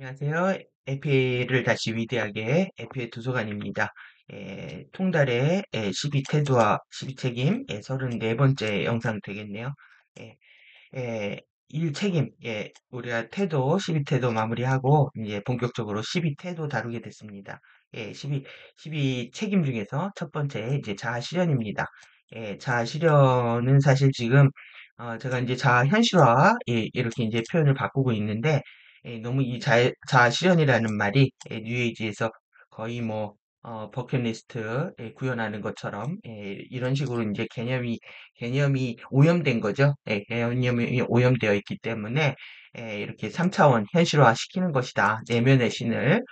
안녕하세요. 에피를 다시 위대하게 에피의 도서관입니다. 통달의 12태도와 12책임 34번째 영상 되겠네요. 예, 예, 1책임, 우리가 태도, 12태도 마무리하고 이제 본격적으로 12태도 다루게 됐습니다. 12책임 중에서 첫 번째 이제 자아 실현입니다. 자아 실현은 사실 지금 제가 이제 자아 현실화 이렇게 이제 표현을 바꾸고 있는데 너무 이 자아 실현이라는 말이 뉴에이지에서 거의 뭐 버킷리스트 구현하는 것처럼 이런 식으로 이제 개념이 오염된 거죠. 개념이 오염되어 있기 때문에 이렇게 3차원 현실화 시키는 것이다. 내면의 신을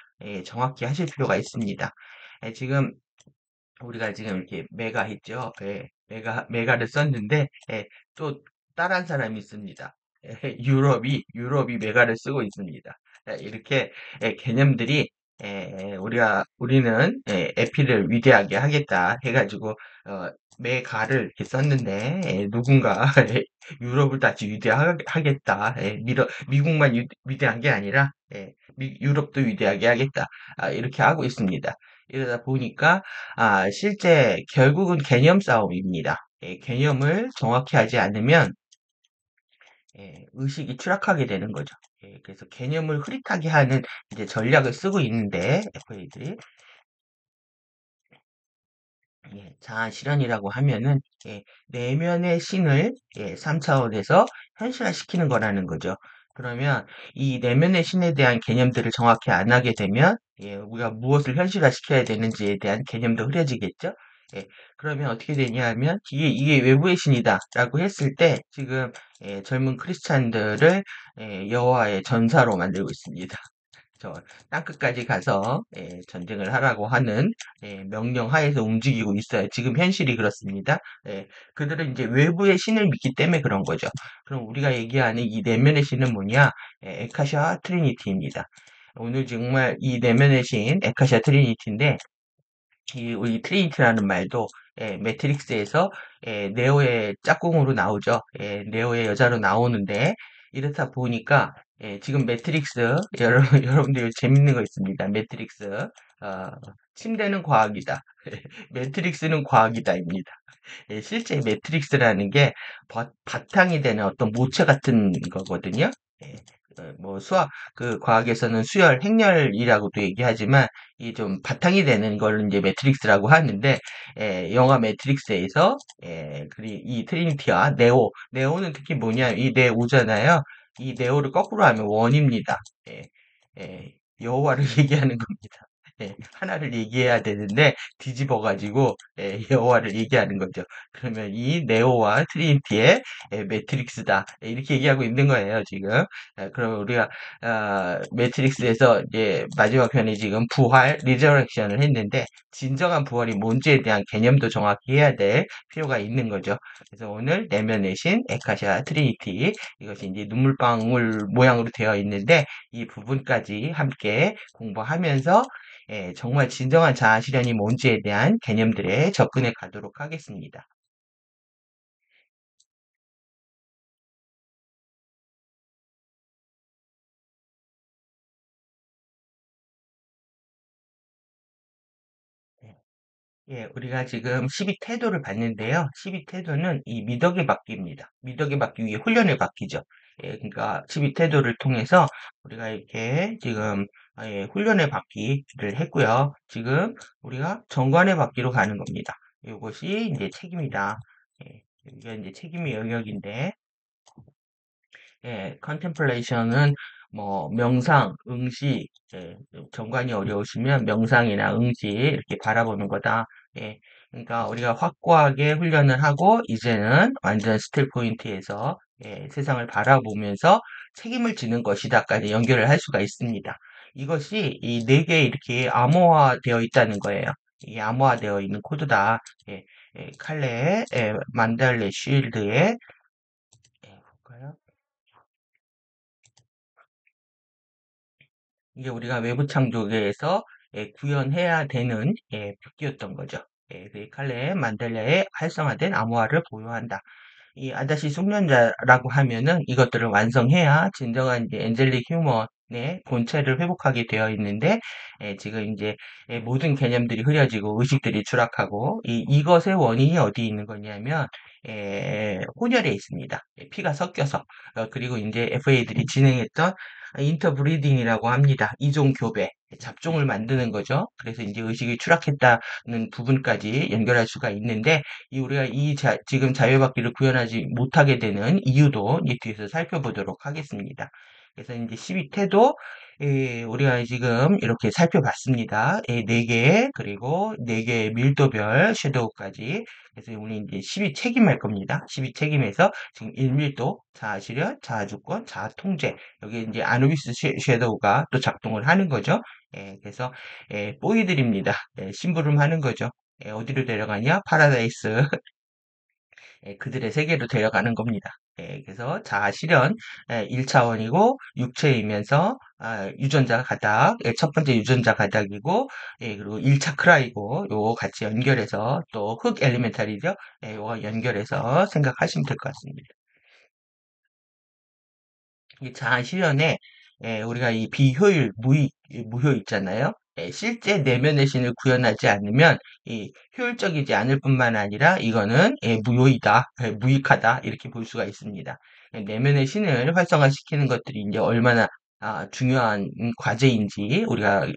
정확히 하실 필요가 있습니다. 지금 우리가 지금 이렇게 메가 했죠. 메가를 썼는데 또 다른 사람이 있습니다. 유럽이 메가를 쓰고 있습니다. 이렇게 개념들이 우리는 에피를 위대하게 하겠다 해가지고 메가를 이렇게 썼는데 누군가 유럽을 다시 위대하겠다. 미국만 위대한 게 아니라 유럽도 위대하게 하겠다. 이렇게 하고 있습니다. 이러다 보니까 실제 결국은 개념 싸움입니다. 개념을 정확히 하지 않으면 의식이 추락하게 되는 거죠. 그래서 개념을 흐릿하게 하는 이제 전략을 쓰고 있는데 FA들이 자아 실현이라고 하면은 내면의 신을 3차원에서 현실화시키는 거라는 거죠. 그러면 이 내면의 신에 대한 개념들을 정확히 안 하게 되면 우리가 무엇을 현실화시켜야 되는지에 대한 개념도 흐려지겠죠. 예, 그러면 어떻게 되냐 하면 이게 외부의 신이다라고 했을 때 지금 젊은 크리스찬들을 여호와의 전사로 만들고 있습니다. 저 땅끝까지 가서 전쟁을 하라고 하는 명령 하에서 움직이고 있어요. 지금 현실이 그렇습니다. 그들은 이제 외부의 신을 믿기 때문에 그런 거죠. 그럼 우리가 얘기하는 이 내면의 신은 뭐냐? 에카샤 트리니티입니다. 오늘 정말 이 내면의 신 에카샤 트리니티인데 우리 트리니티라는 말도 매트릭스에서 네오의 짝꿍으로 나오죠. 네오의 여자로 나오는데 이렇다 보니까 지금 매트릭스 여러분들 이거 재밌는 거 있습니다. 매트릭스 어, 침대는 과학이다. 매트릭스는 과학이다입니다. 실제 매트릭스라는 게 바탕이 되는 어떤 모체 같은 거거든요. 예, 뭐 그 과학에서는 수열, 행렬이라고도 얘기하지만 이 좀 바탕이 되는 걸 이제 매트릭스라고 하는데 영화 매트릭스에서 이 트리니티와 네오는 특히 뭐냐 이 네오잖아요. 이 네오를 거꾸로 하면 원입니다. 예, 여호와를 얘기하는 겁니다. 하나를 얘기해야 되는데 뒤집어가지고 여호와를 얘기하는 거죠. 그러면 이 네오와 트리니티의 매트릭스다 이렇게 얘기하고 있는 거예요 지금. 그러면 우리가 매트릭스에서 이제 마지막 편에 지금 부활 리저렉션을 했는데 진정한 부활이 뭔지에 대한 개념도 정확히 해야 될 필요가 있는 거죠. 그래서 오늘 내면의 신 에카샤 트리니티 이것이 이제 눈물방울 모양으로 되어 있는데 이 부분까지 함께 공부하면서 정말 진정한 자아 실현이 뭔지에 대한 개념들에 접근해 가도록 하겠습니다. 우리가 지금 12태도를 봤는데요. 12태도는 이 미덕의 받기입니다. 미덕의 받기 위해 훈련을 받기죠. 그러니까 12태도를 통해서 우리가 이렇게 지금 훈련의 받기를 했고요. 지금 우리가 정관의 받기로 가는 겁니다. 이것이 이제 책임이다. 여기가 이제 책임의 영역인데 컨템플레이션은 뭐 명상, 응시, 정관이 어려우시면 명상이나 응시 이렇게 바라보는 거다. 그러니까 우리가 확고하게 훈련을 하고 이제는 완전 스틸 포인트에서 세상을 바라보면서 책임을 지는 것이다까지 연결을 할 수가 있습니다. 이것이 이 네 개 이렇게 암호화되어 있다는 거예요. 이 암호화되어 있는 코드다. 칼레, 만달레 쉴드에 볼까요? 이게 우리가 외부 창조계에서 구현해야 되는 벽기였던 거죠. 그 칼레 만델라의 활성화된 암호화를 보유한다. 이 아다시 숙련자라고 하면은 이것들을 완성해야 진정한 이제 엔젤릭 휴먼 내 본체를 회복하게 되어 있는데 지금 이제 모든 개념들이 흐려지고 의식들이 추락하고 이것의 원인이 어디 있는 거냐면 혼혈에 있습니다. 피가 섞여서 그리고 이제 FA들이 진행했던 인터브리딩이라고 합니다. 이종 교배, 잡종을 만드는 거죠. 그래서 이제 의식이 추락했다는 부분까지 연결할 수가 있는데 우리가 지금 자유받기를 구현하지 못하게 되는 이유도 이 뒤에서 살펴보도록 하겠습니다. 그래서 이제 12태도 우리가 지금 이렇게 살펴봤습니다. 네 개, 그리고 네 개의 밀도별 섀도우까지. 그래서 우리 이제 12책임 할 겁니다. 12책임에서 지금 1밀도, 자아실현, 자아주권, 자아통제. 여기 이제 아누비스 섀도우가 또 작동을 하는 거죠. 그래서 보이드립니다. 심부름 하는 거죠. 어디로 데려가냐? 파라다이스. 그들의 세계로 데려가는 겁니다. 그래서 자아 실현 1차원이고 육체이면서 유전자 가닥, 첫 번째 유전자 가닥이고 그리고 1차크라이고 요거 같이 연결해서 또 흑 엘리멘탈이죠. 요거 연결해서 생각하시면 될 것 같습니다. 이 자아 실현에 우리가 이 비효율, 무효 있잖아요. 실제 내면의 신을 구현하지 않으면 이 효율적이지 않을 뿐만 아니라 이거는 무효이다, 무익하다 이렇게 볼 수가 있습니다. 내면의 신을 활성화시키는 것들이 이제 얼마나 중요한 과제인지 우리가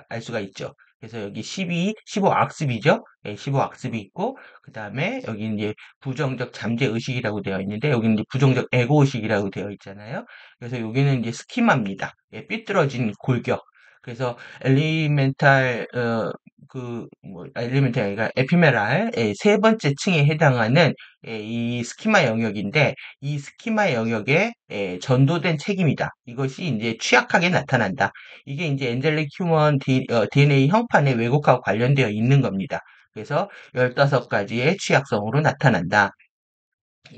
알 수가 있죠. 그래서 여기 15 악습이죠. 15 악습이 있고 그 다음에 여기 이제 부정적 잠재 의식이라고 되어 있는데 여기는 이제 부정적 에고 의식이라고 되어 있잖아요. 그래서 여기는 이제 스키마입니다. 삐뚤어진 골격. 그래서 엘리멘탈 엘리멘탈이 아니라 에피메랄 세 번째 층에 해당하는 이 스키마 영역인데 이 스키마 영역에 전도된 책임이다. 이것이 이제 취약하게 나타난다. 이게 이제 엔젤릭 휴먼 DNA 형판의 왜곡하고 관련되어 있는 겁니다. 그래서 15가지의 취약성으로 나타난다.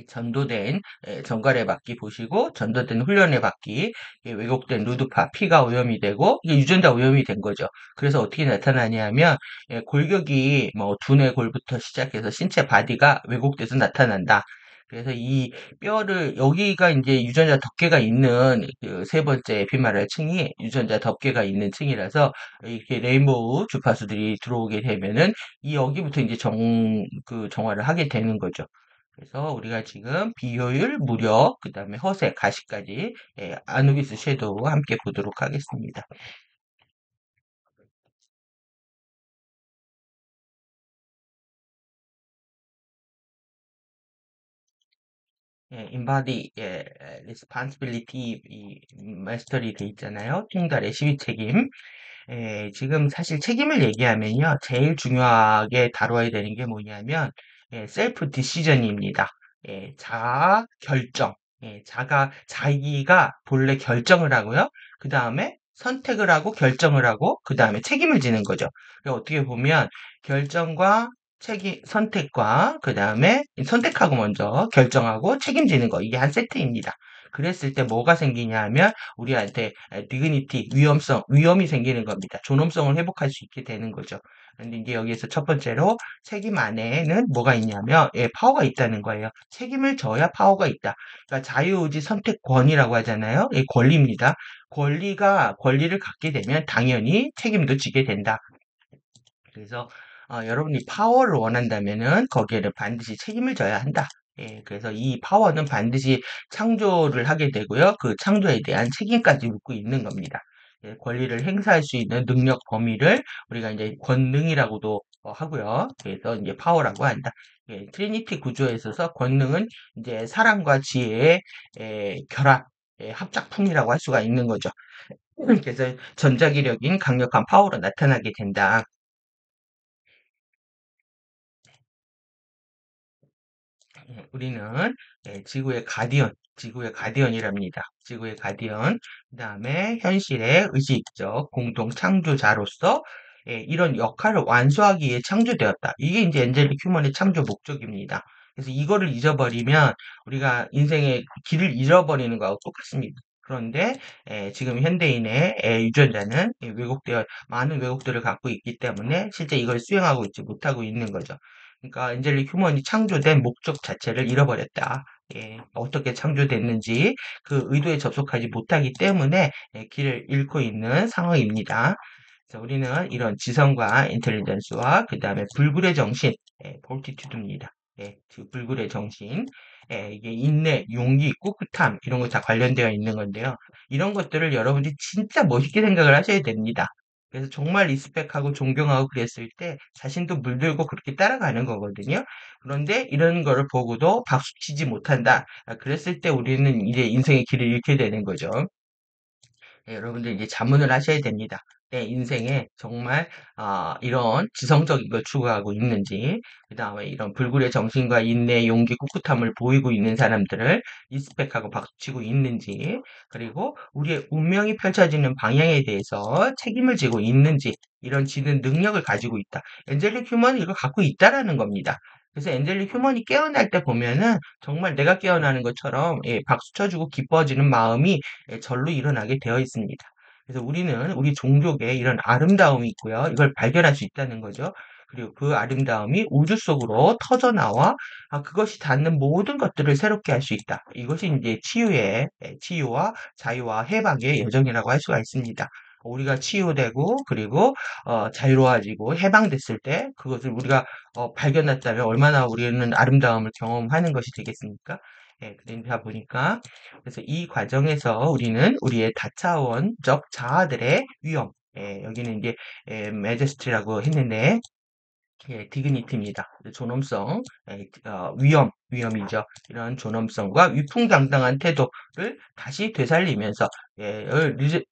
전도된 전갈의 바퀴 보시고 전도된 훈련의 바퀴 왜곡된 루드파 피가 오염이 되고 이게 유전자 오염이 된 거죠. 그래서 어떻게 나타나냐면 골격이 뭐 두뇌 골부터 시작해서 신체 바디가 왜곡돼서 나타난다. 그래서 이 뼈를 여기가 이제 유전자 덮개가 있는 그 세 번째 에피메랄 층이 유전자 덮개가 있는 층이라서 이렇게 레인보우 주파수들이 들어오게 되면은 이 여기부터 이제 그 정화를 하게 되는 거죠. 그래서 우리가 지금 비효율, 무력, 그 다음에 허세, 가시까지 아누비스 섀도우와 함께 보도록 하겠습니다. embody responsibility 마스터리 돼 있잖아요. 통달의 시비 책임. 지금 사실 책임을 얘기하면요. 제일 중요하게 다뤄야 되는 게 뭐냐면 셀프 디시전입니다. 자아 결정. 자기가 본래 결정을 하고요. 그 다음에 선택을 하고 결정을 하고 그 다음에 책임을 지는 거죠. 그러니까 어떻게 보면 결정과 선택과 그 다음에 선택하고 먼저 결정하고 책임지는 거 이게 한 세트입니다. 그랬을 때 뭐가 생기냐 하면 우리한테 디그니티, 위험이 생기는 겁니다. 존엄성을 회복할 수 있게 되는 거죠. 근데 이제 여기에서 첫 번째로 책임 안에는 뭐가 있냐면 파워가 있다는 거예요. 책임을 져야 파워가 있다. 그러니까 자유의지 선택권이라고 하잖아요. 권리입니다. 권리를 갖게 되면 당연히 책임도 지게 된다. 그래서 여러분이 파워를 원한다면은 거기에는 반드시 책임을 져야 한다. 그래서 이 파워는 반드시 창조를 하게 되고요. 그 창조에 대한 책임까지 묻고 있는 겁니다. 권리를 행사할 수 있는 능력 범위를 우리가 이제 권능이라고도 하고요. 그래서 이제 파워라고 한다. 트리니티 구조에 있어서 권능은 이제 사랑과 지혜의 결합, 합작품이라고 할 수가 있는 거죠. 그래서 전자기력인 강력한 파워로 나타나게 된다. 우리는 지구의 가디언이랍니다. 지구의 가디언. 그 다음에 현실의 의식적 공동 창조자로서 이런 역할을 완수하기 위해 창조되었다. 이게 이제 엔젤릭 휴먼의 창조 목적입니다. 그래서 이거를 잊어버리면 우리가 인생의 길을 잃어버리는 거하고 똑같습니다. 그런데 지금 현대인의 유전자는 많은 왜곡들을 갖고 있기 때문에 실제 이걸 수행하고 있지 못하고 있는 거죠. 그러니까 엔젤릭 휴먼이 창조된 목적 자체를 잃어버렸다. 어떻게 창조됐는지 그 의도에 접속하지 못하기 때문에 길을 잃고 있는 상황입니다. 그래서 우리는 이런 지성과 인텔리전스와 그 다음에 불굴의 정신, 볼티튜드입니다. 그 불굴의 정신, 이게 인내, 용기, 꿋꿋함 이런 거 다 관련되어 있는 건데요. 이런 것들을 여러분들이 진짜 멋있게 생각을 하셔야 됩니다. 그래서 정말 리스펙하고 존경하고 그랬을 때 자신도 물들고 그렇게 따라가는 거거든요. 그런데 이런 거를 보고도 박수치지 못한다. 그랬을 때 우리는 이제 인생의 길을 잃게 되는 거죠. 여러분들 이제 자문을 하셔야 됩니다. 내 인생에 정말 이런 지성적인 걸 추구하고 있는지, 그 다음에 이런 불굴의 정신과 인내, 용기, 꿋꿋함을 보이고 있는 사람들을 리스펙하고 박수치고 있는지, 그리고 우리의 운명이 펼쳐지는 방향에 대해서 책임을 지고 있는지, 이런 지는 능력을 가지고 있다. 엔젤릭 휴먼이 이걸 갖고 있다라는 겁니다. 그래서 엔젤릭 휴먼이 깨어날 때 보면은 정말 내가 깨어나는 것처럼 박수 쳐주고 기뻐지는 마음이 절로 일어나게 되어 있습니다. 그래서 우리는 우리 종족에 이런 아름다움이 있고요. 이걸 발견할 수 있다는 거죠. 그리고 그 아름다움이 우주 속으로 터져 나와 그것이 닿는 모든 것들을 새롭게 할 수 있다. 이것이 이제 치유와 자유와 해방의 여정이라고 할 수가 있습니다. 우리가 치유되고 그리고 자유로워지고 해방됐을 때 그것을 우리가 발견했다면 얼마나 우리는 아름다움을 경험하는 것이 되겠습니까? 그러다 보니까 그래서 이 과정에서 우리는 우리의 다차원적 자아들의 위험, 여기는 이제 메제스티라고 했는데 디그니티입니다. 존엄성, 위험이죠. 이런 존엄성과 위풍당당한 태도를 다시 되살리면서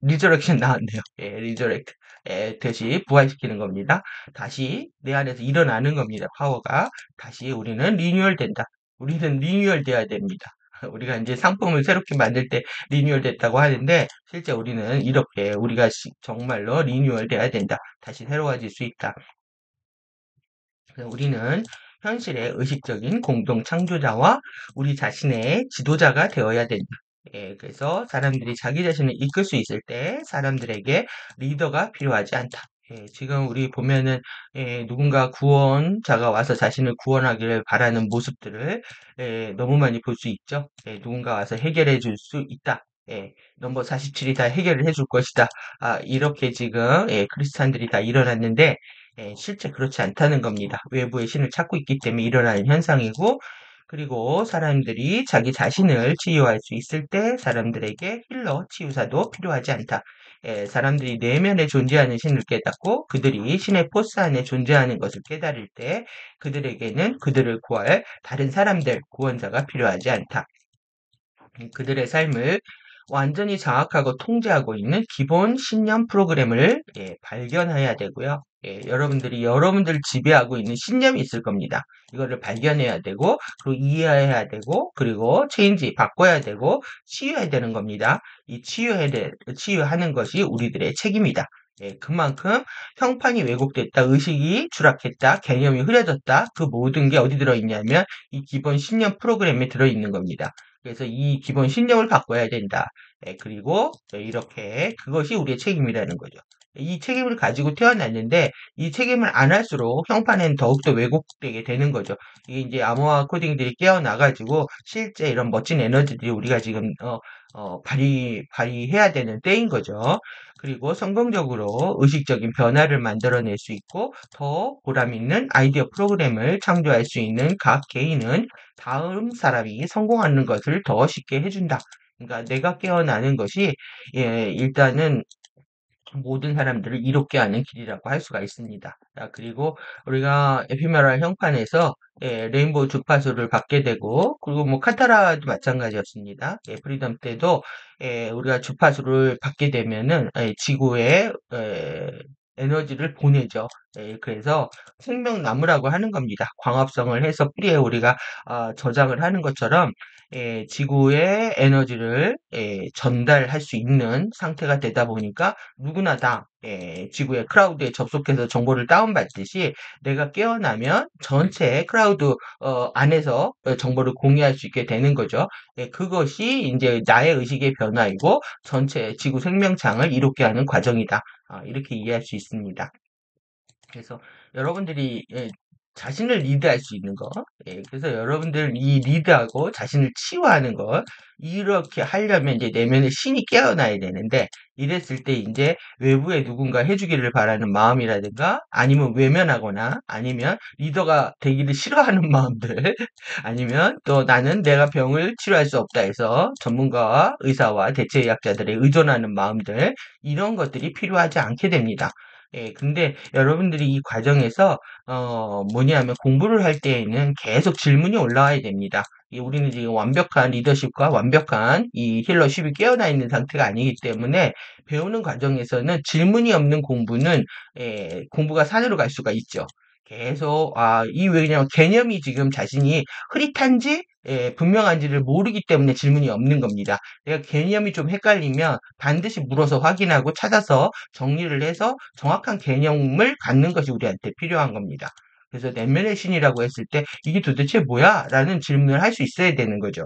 리저렉션 나왔네요. 리저렉트. 다시 부활시키는 겁니다. 다시 내 안에서 일어나는 겁니다. 파워가 다시 우리는 리뉴얼 된다. 우리는 리뉴얼 돼야 됩니다. 우리가 이제 상품을 새롭게 만들 때 리뉴얼 됐다고 하는데 실제 우리는 이렇게 우리가 정말로 리뉴얼 돼야 된다. 다시 새로워질 수 있다. 우리는 현실의 의식적인 공동 창조자와 우리 자신의 지도자가 되어야 된다. 그래서 사람들이 자기 자신을 이끌 수 있을 때 사람들에게 리더가 필요하지 않다. 지금 우리 보면은 누군가 구원자가 와서 자신을 구원하기를 바라는 모습들을 너무 많이 볼 수 있죠. 누군가 와서 해결해 줄 수 있다. 넘버 47이 다 해결을 해줄 것이다. 이렇게 지금 크리스찬들이 다 일어났는데 실제 그렇지 않다는 겁니다. 외부의 신을 찾고 있기 때문에 일어나는 현상이고, 그리고 사람들이 자기 자신을 치유할 수 있을 때 사람들에게 힐러, 치유사도 필요하지 않다. 사람들이 내면에 존재하는 신을 깨닫고 그들이 신의 포스 안에 존재하는 것을 깨달을 때 그들에게는 그들을 구할 다른 사람들, 구원자가 필요하지 않다. 그들의 삶을 완전히 장악하고 통제하고 있는 기본 신념 프로그램을 발견해야 되고요. 여러분들이 여러분들 지배하고 있는 신념이 있을 겁니다. 이거를 발견해야 되고, 그리고 이해해야 되고, 그리고 바꿔야 되고, 치유해야 되는 겁니다. 치유하는 것이 우리들의 책임이다. 그만큼 형판이 왜곡됐다, 의식이 추락했다, 개념이 흐려졌다, 그 모든 게 어디 들어있냐면 이 기본 신념 프로그램에 들어있는 겁니다. 그래서 이 기본 신념을 바꿔야 된다. 그리고 이렇게 그것이 우리의 책임이라는 거죠. 이 책임을 가지고 태어났는데 이 책임을 안 할수록 형판은 더욱더 왜곡되게 되는 거죠. 이게 이제 암호화 코딩들이 깨어나가지고 실제 이런 멋진 에너지들이 우리가 지금 발휘해야 되는 때인 거죠. 그리고 성공적으로 의식적인 변화를 만들어낼 수 있고 더 보람 있는 아이디어 프로그램을 창조할 수 있는 각 개인은 다음 사람이 성공하는 것을 더 쉽게 해준다. 그러니까 내가 깨어나는 것이 일단은 모든 사람들을 이롭게 하는 길이라고 할 수가 있습니다. 그리고 우리가 에피메랄 형판에서 레인보우 주파수를 받게 되고 그리고 뭐 카타라도 마찬가지였습니다. 프리덤 때도 우리가 주파수를 받게 되면은 지구에 에너지를 보내죠. 그래서 생명나무라고 하는 겁니다. 광합성을 해서 뿌리에 우리가 저장을 하는 것처럼 지구의 에너지를 전달할 수 있는 상태가 되다 보니까 누구나 다 지구의 크라우드에 접속해서 정보를 다운받듯이 내가 깨어나면 전체 크라우드 안에서 정보를 공유할 수 있게 되는 거죠. 그것이 이제 나의 의식의 변화이고 전체 지구 생명창을 이롭게 하는 과정이다. 이렇게 이해할 수 있습니다. 그래서 여러분들이 자신을 리드할 수 있는 거. 예, 그래서 여러분들 이 리드하고 자신을 치유하는 거, 이렇게 하려면 이제 내면의 신이 깨어나야 되는데, 이랬을 때 이제 외부에 누군가 해주기를 바라는 마음이라든가, 아니면 외면하거나, 아니면 리더가 되기를 싫어하는 마음들, 아니면 또 나는 내가 병을 치료할 수 없다 해서 전문가와 의사와 대체의학자들에 의존하는 마음들, 이런 것들이 필요하지 않게 됩니다. 예, 근데 여러분들이 이 과정에서 뭐냐면 공부를 할 때에는 계속 질문이 올라와야 됩니다. 우리는 지금 완벽한 리더십과 완벽한 이 힐러십이 깨어나 있는 상태가 아니기 때문에 배우는 과정에서는 질문이 없는 공부는 공부가 산으로 갈 수가 있죠. 계속 이 왜냐면 개념이 지금 자신이 흐릿한지 분명한지를 모르기 때문에 질문이 없는 겁니다. 내가 개념이 좀 헷갈리면 반드시 물어서 확인하고 찾아서 정리를 해서 정확한 개념을 갖는 것이 우리한테 필요한 겁니다. 그래서 내면의 신이라고 했을 때 이게 도대체 뭐야? 라는 질문을 할 수 있어야 되는 거죠.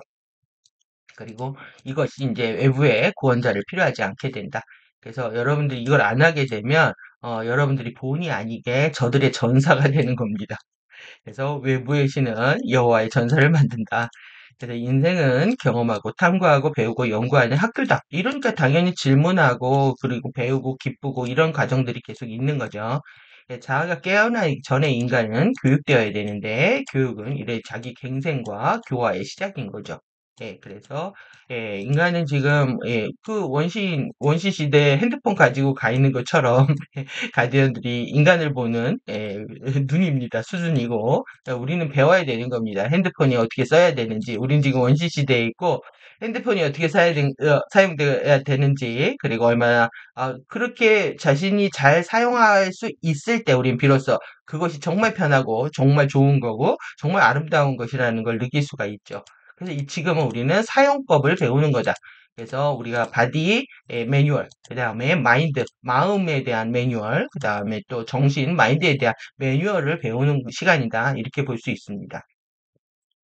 그리고 이것이 이제 외부의 구원자를 필요하지 않게 된다. 그래서 여러분들이 이걸 안 하게 되면 여러분들이 본의 아니게 저들의 전사가 되는 겁니다. 그래서 외부의 신은 여호와의 전사를 만든다. 그래서 인생은 경험하고 탐구하고 배우고 연구하는 학교다. 이러니까 당연히 질문하고 그리고 배우고 기쁘고 이런 과정들이 계속 있는 거죠. 자아가 깨어나기 전에 인간은 교육되어야 되는데 교육은 이래 자기 갱생과 교화의 시작인 거죠. 그래서 인간은 지금 그 원시 시대 핸드폰 가지고 가 있는 것처럼 가디언들이 인간을 보는 눈입니다. 수준이고 우리는 배워야 되는 겁니다. 핸드폰이 어떻게 써야 되는지 우린 지금 원시 시대에 있고 핸드폰이 어떻게 사용돼야 되는지 그리고 얼마나 그렇게 자신이 잘 사용할 수 있을 때 우린 비로소 그것이 정말 편하고 정말 좋은 거고 정말 아름다운 것이라는 걸 느낄 수가 있죠. 그래서 지금은 우리는 사용법을 배우는 거다. 그래서 우리가 바디 매뉴얼, 그 다음에 마인드, 마음에 대한 매뉴얼, 그 다음에 또 정신, 마인드에 대한 매뉴얼을 배우는 시간이다. 이렇게 볼 수 있습니다.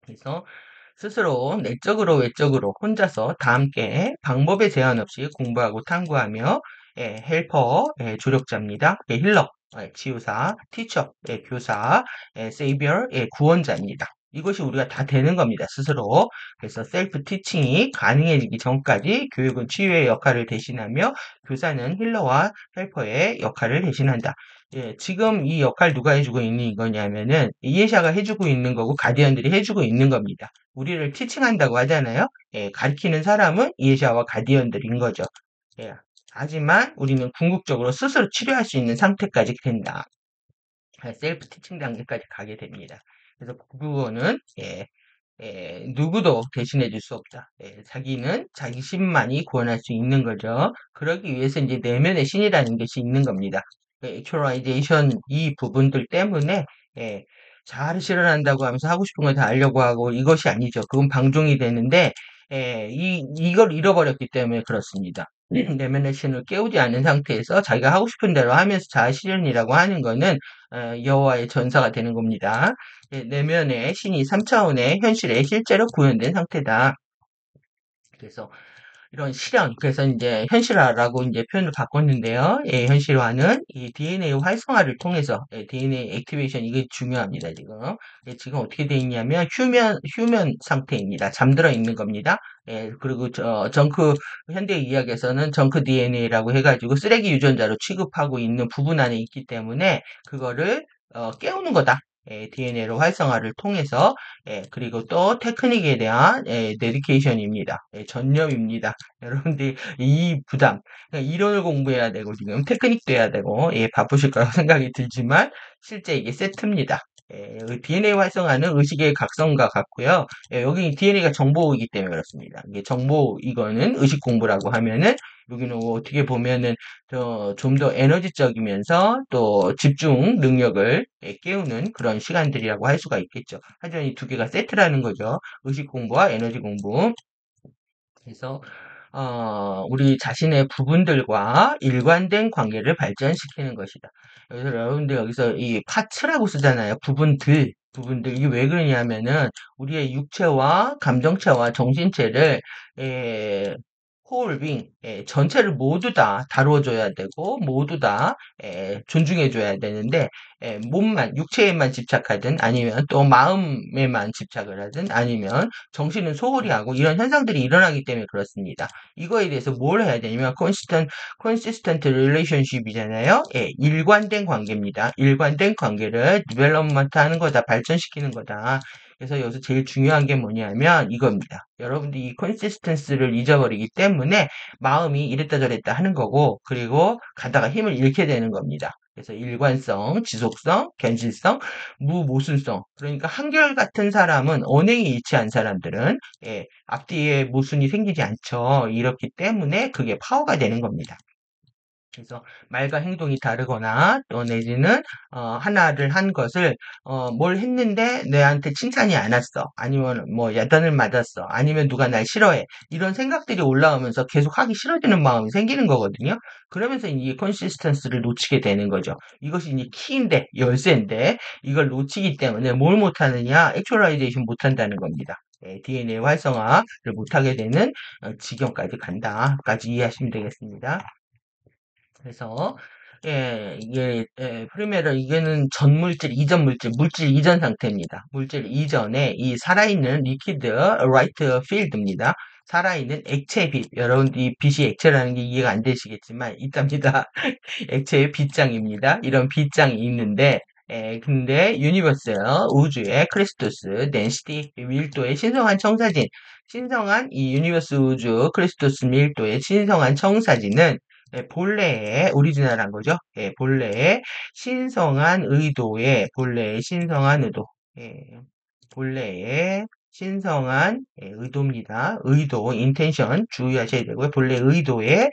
그래서 스스로 내적으로 외적으로 혼자서 다 함께 방법의 제한 없이 공부하고 탐구하며 헬퍼, 조력자입니다. 힐러, 치유사, 티처, 교사, 세이비어, 구원자입니다. 이것이 우리가 다 되는 겁니다. 스스로. 그래서 셀프 티칭이 가능해지기 전까지 교육은 치유의 역할을 대신하며 교사는 힐러와 헬퍼의 역할을 대신한다. 지금 이 역할 누가 해주고 있는 거냐면은 이해샤가 해주고 있는 거고 가디언들이 해주고 있는 겁니다. 우리를 티칭한다고 하잖아요. 가르치는 사람은 이해샤와 가디언들인 거죠. 예, 하지만 우리는 궁극적으로 스스로 치료할 수 있는 상태까지 된다. 셀프 티칭 단계까지 가게 됩니다. 그래서 그거는 누구도 대신해 줄 수 없다. 자기는 자기 신만이 구원할 수 있는 거죠. 그러기 위해서 이제 내면의 신이라는 것이 있는 겁니다. 액츄얼라이제이션 이 부분들 때문에 예, 잘 실현한다고 하면서 하고 싶은 걸 다 하려고 하고 이것이 아니죠. 그건 방종이 되는데 이걸 잃어버렸기 때문에 그렇습니다. 내면의 신을 깨우지 않은 상태에서 자기가 하고 싶은 대로 하면서 자아 실현이라고 하는 거는 여호와의 전사가 되는 겁니다. 내면의 신이 3차원의 현실에 실제로 구현된 상태다. 그래서 이런 실현, 그래서 이제 현실화라고 이제 표현을 바꿨는데요. 현실화는 이 DNA 활성화를 통해서 DNA 액티베이션 이게 중요합니다. 지금 어떻게 돼 있냐면 휴면 상태입니다. 잠들어 있는 겁니다. 그리고 정크 현대 의학에서는 정크 DNA라고 해가지고 쓰레기 유전자로 취급하고 있는 부분 안에 있기 때문에 그거를 깨우는 거다. DNA로 활성화를 통해서 그리고 또 테크닉에 대한 데디케이션입니다. 전념입니다. 여러분들이 이 부담, 그러니까 이론을 공부해야 되고 지금 테크닉도 해야 되고 바쁘실 거라고 생각이 들지만 실제 이게 세트입니다. DNA 활성화는 의식의 각성과 같고요. 여기 DNA가 정보이기 때문에 그렇습니다. 이게 정보 이거는 의식 공부라고 하면은 여기는 어떻게 보면은 좀 더 에너지적이면서 또 집중 능력을 깨우는 그런 시간들이라고 할 수가 있겠죠. 하지만 이 두 개가 세트라는 거죠. 의식 공부와 에너지 공부. 그래서 우리 자신의 부분들과 일관된 관계를 발전시키는 것이다. 그래서 여러분들 여기서 이 파츠라고 쓰잖아요. 부분들. 이게 왜 그러냐면은 우리의 육체와 감정체와 정신체를 whole being, 전체를 모두 다 다루어줘야 되고, 모두 다, 존중해줘야 되는데, 몸만, 육체에만 집착하든, 아니면 또 마음에만 집착을 하든, 아니면 정신은 소홀히 하고, 이런 현상들이 일어나기 때문에 그렇습니다. 이거에 대해서 뭘 해야 되냐면, consistent relationship이잖아요. 일관된 관계입니다. 일관된 관계를 development 하는 거다, 발전시키는 거다. 그래서 여기서 제일 중요한 게 뭐냐면 이겁니다. 여러분들이 이 컨시스턴스를 잊어버리기 때문에 마음이 이랬다 저랬다 하는 거고, 그리고 가다가 힘을 잃게 되는 겁니다. 그래서 일관성, 지속성, 견질성, 무모순성. 그러니까 한결같은 사람은 언행이 일치한 사람들은 앞뒤에 모순이 생기지 않죠. 이렇기 때문에 그게 파워가 되는 겁니다. 그래서 말과 행동이 다르거나 또 내지는 하나를 한 것을 뭘 했는데 내한테 칭찬이 안 왔어. 아니면 뭐 야단을 맞았어. 아니면 누가 날 싫어해. 이런 생각들이 올라오면서 계속 하기 싫어지는 마음이 생기는 거거든요. 그러면서 이 컨시스턴스를 놓치게 되는 거죠. 이것이 이제 키인데 열쇠인데 이걸 놓치기 때문에 뭘 못하느냐? 액츄얼라이제이션 못한다는 겁니다. DNA 활성화를 못하게 되는 지경까지 간다까지 이해하시면 되겠습니다. 그래서 이게 프리메럴 이게는 전물질, 이전 물질, 물질 이전 상태입니다. 물질 이전에 이 살아있는 리퀴드 라이트 필드입니다. 살아있는 액체 빛. 여러분 이 빛이 액체라는 게 이해가 안 되시겠지만 있답니다. 액체의 빛장입니다. 이런 빛장이 있는데 근데 유니버스요 우주의 크리스토스 덴시티 밀도의 신성한 청사진 신성한 이 유니버스 우주 크리스토스 밀도의 신성한 청사진은 본래의 오리지널한 거죠. 본래의 신성한 의도의 본래의 신성한 의도, 본래의 신성한 의도입니다. 의도, 인텐션 주의하셔야 되고요. 본래 의도의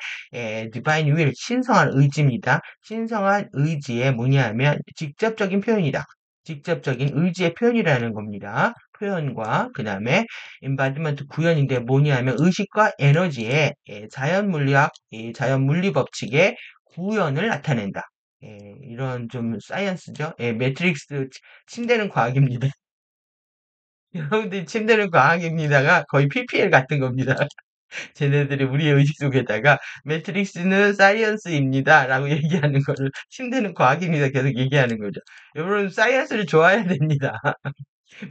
divine will, 신성한 의지입니다. 신성한 의지의 뭐냐면 직접적인 표현이다. 직접적인 의지의 표현이라는 겁니다. 표현과 그 다음에 embodiment 구현인데 뭐냐면 의식과 에너지의 자연 물리학, 자연 물리 법칙의 구현을 나타낸다. 이런 좀 사이언스죠. 매트릭스 침대는 과학입니다. 여러분들이 침대는 과학입니다가 거의 PPL 같은 겁니다. 쟤네들이 우리의 의식 속에다가 매트릭스는 사이언스입니다 라고 얘기하는 거를 침대는 과학입니다 계속 얘기하는 거죠. 여러분 사이언스를 좋아해야 됩니다.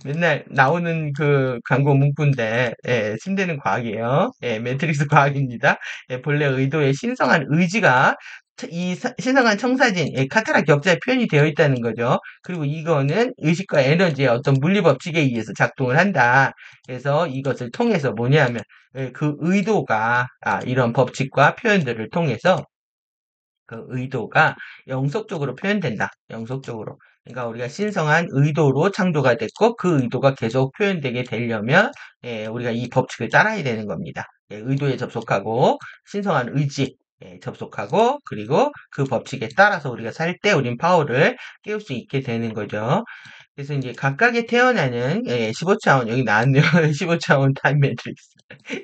맨날 나오는 그 광고 문구인데, 침대는 과학이에요. 매트릭스 과학입니다. 본래 의도의 신성한 의지가 이 신성한 청사진, 카타라 격자에 표현이 되어 있다는 거죠. 그리고 이거는 의식과 에너지의 어떤 물리 법칙에 의해서 작동을 한다. 그래서 이것을 통해서 뭐냐면 그 의도가 이런 법칙과 표현들을 통해서 그 의도가 영속적으로 표현된다. 영속적으로. 그러니까 우리가 신성한 의도로 창조가 됐고 그 의도가 계속 표현되게 되려면 우리가 이 법칙을 따라야 되는 겁니다. 의도에 접속하고 신성한 의지 접속하고 그리고 그 법칙에 따라서 우리가 살 때 우린 파워를 깨울 수 있게 되는 거죠. 그래서 이제 각각의 태어나는 15차원 여기 나왔네요. 15차원 타임 매트릭스.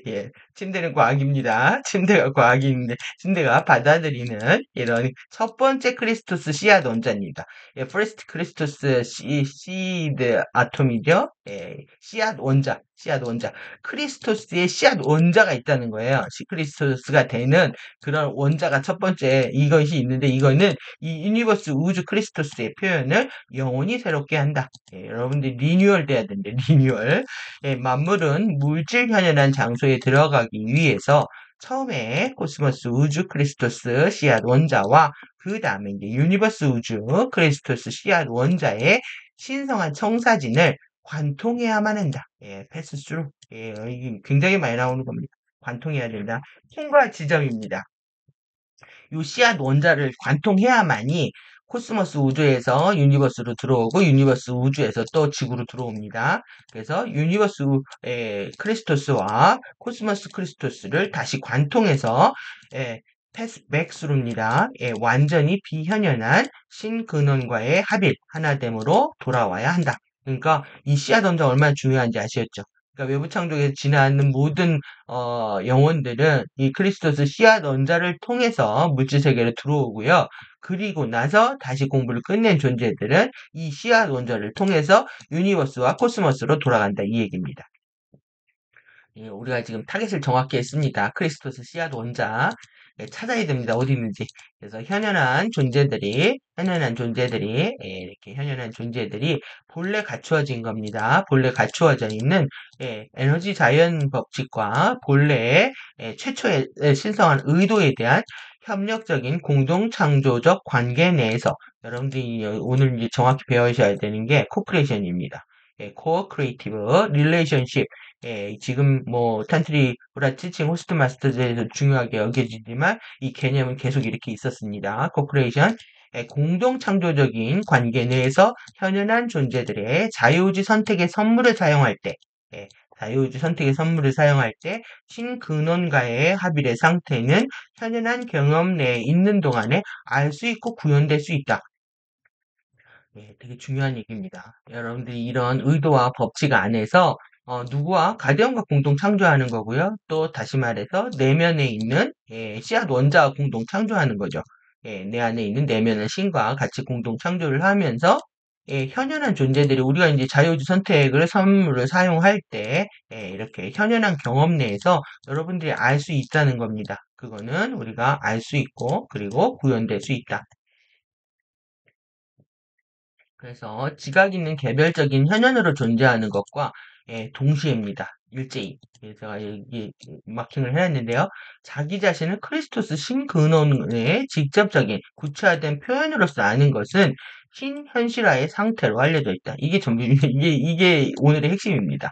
예, 침대는 과학입니다. 침대가 과학인데 침대가 받아들이는 이런 첫 번째 크리스토스 씨앗 원자입니다. 예, first 크리스토스 씨드 아톰이죠. 씨앗 원자, 씨앗 원자. 크리스토스의 씨앗 원자가 있다는 거예요. 크리스토스가 되는 그런 원자가 첫 번째 이것이 있는데 이거는 이 유니버스 우주 크리스토스의 표현을 영원히 새롭게 한다. 여러분들 리뉴얼 돼야 되는데 리뉴얼. 만물은 물질 현현한 장소에 들어가기 위해서 처음에 코스모스 우주 크리스토스 씨앗 원자와 그 다음에 이제 유니버스 우주 크리스토스 씨앗 원자의 신성한 청사진을 관통해야만 한다. 패스 스루. 이게 굉장히 많이 나오는 겁니다. 관통해야 된다. 통과 지점입니다. 요 씨앗 원자를 관통해야만이 코스모스 우주에서 유니버스로 들어오고 유니버스 우주에서 또 지구로 들어옵니다. 그래서 유니버스 크리스토스와 코스모스 크리스토스를 다시 관통해서 패스 백스루입니다. 완전히 비현현한 신근원과의 합일 하나됨으로 돌아와야 한다. 그러니까 이 씨앗 원자 얼마나 중요한지 아시겠죠? 그러니까 외부 창조에서 지나는 모든 영혼들은 이 크리스토스 씨앗 원자를 통해서 물질 세계로 들어오고요. 그리고 나서 다시 공부를 끝낸 존재들은 이 씨앗 원자를 통해서 유니버스와 코스모스로 돌아간다 이 얘기입니다. 예, 우리가 지금 타겟을 정확히 했습니다. 크리스토스 씨앗 원자. 예, 찾아야 됩니다. 어디 있는지. 그래서 이렇게 현현한 존재들이 본래 갖추어진 겁니다. 본래 갖추어져 있는 에너지 자연 법칙과 본래의 최초의 신성한 의도에 대한 협력적인 공동 창조적 관계 내에서 여러분들이 오늘 이제 정확히 배우셔야 되는 게 코크리에이션입니다. 코어 크리에이티브 릴레이션십. 지금 뭐 탄트리 브라 티칭 호스트 마스터즈에서 중요하게 여겨지지만 이 개념은 계속 이렇게 있었습니다. 코크레이션 공동 창조적인 관계 내에서 현연한 존재들의 자유의지 선택의 선물을 사용할 때 예, 자유의지 선택의 선물을 사용할 때 신근원과의 합일의 상태는 현연한 경험 내에 있는 동안에 알 수 있고 구현될 수 있다. 예, 되게 중요한 얘기입니다. 여러분들이 이런 의도와 법칙 안에서 누구와 가디언과 공동 창조하는 거고요. 또 다시 말해서 내면에 있는 씨앗 원자와 공동 창조하는 거죠. 내 안에 있는 내면의 신과 같이 공동 창조를 하면서 현연한 존재들이 우리가 이제 자유주의 선택을 선물을 사용할 때 이렇게 현연한 경험 내에서 여러분들이 알 수 있다는 겁니다. 그거는 우리가 알 수 있고 그리고 구현될 수 있다. 그래서 지각 있는 개별적인 현현으로 존재하는 것과 동시에입니다. 일제히. 그래서 여기 마킹을 해놨는데요. 자기 자신을 크리스토스 신근원의 직접적인 구체화된 표현으로서 아는 것은 신현실화의 상태로 알려져 있다. 이게 전부 이게 오늘의 핵심입니다.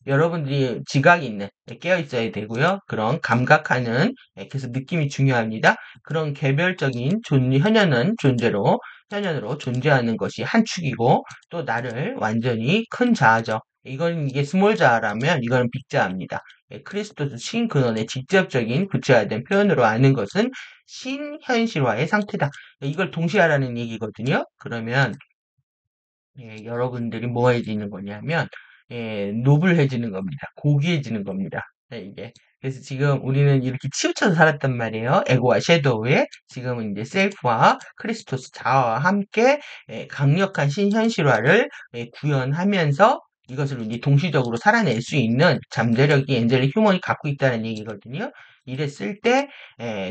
여러분들이 지각이 있는 깨어 있어야 되고요. 그런 감각하는 그래서 느낌이 중요합니다. 그런 개별적인 현현은 존재로 현현으로 존재하는 것이 한 축이고 또 나를 완전히 큰 자아죠. 이게 스몰 자아라면 이거는 빅 자아입니다. 크리스토스 신근원의 직접적인 구체화된 표현으로 아는 것은 신현실화의 상태다. 이걸 동시에 하라는 얘기거든요. 그러면 여러분들이 뭐 해지는 거냐면 노블해지는 겁니다. 고귀해지는 겁니다. 이게. 그래서 지금 우리는 이렇게 치우쳐서 살았단 말이에요. 에고와 섀도우에 지금은 이제 셀프와 크리스토스 자아와 함께 강력한 신현실화를 구현하면서 이것을 이제 동시적으로 살아낼 수 있는 잠재력이 엔젤릭 휴먼이 갖고 있다는 얘기거든요. 이랬을 때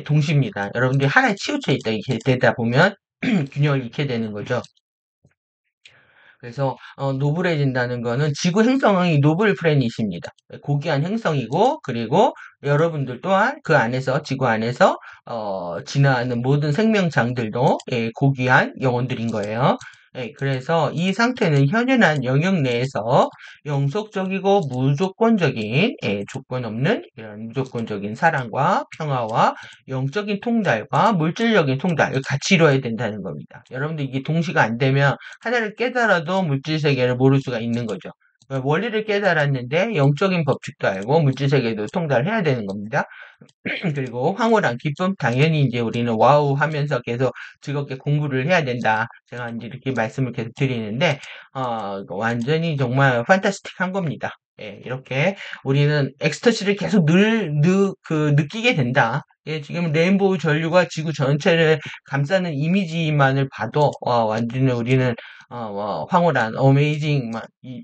동시입니다. 여러분들이 하나에 치우쳐 있다 이렇게 되다 보면 균형을 잃게 되는 거죠. 그래서 노블해진다는 거는 지구 행성이 노블 플래닛입니다. 고귀한 행성이고 그리고 여러분들 또한 그 안에서 지구 안에서 지나는 모든 생명장들도 고귀한 영혼들인 거예요. 그래서 이 상태는 현존한 영역 내에서 영속적이고 무조건적인 조건 없는 이런 무조건적인 사랑과 평화와 영적인 통달과 물질적인 통달 같이 이루어야 된다는 겁니다. 여러분들 이게 동시가 안 되면 하나를 깨달아도 물질 세계를 모를 수가 있는 거죠. 원리를 깨달았는데 영적인 법칙도 알고 물질 세계도 통달해야 되는 겁니다. 그리고 황홀한 기쁨, 당연히 이제 우리는 와우 하면서 계속 즐겁게 공부를 해야 된다. 제가 이제 이렇게 말씀을 계속 드리는데, 완전히 정말 판타스틱한 겁니다. 이렇게 우리는 엑스터시를 계속 느끼게 된다. 지금 레인보우 전류가 지구 전체를 감싸는 이미지만을 봐도, 완전히 우리는 황홀한, 어메이징,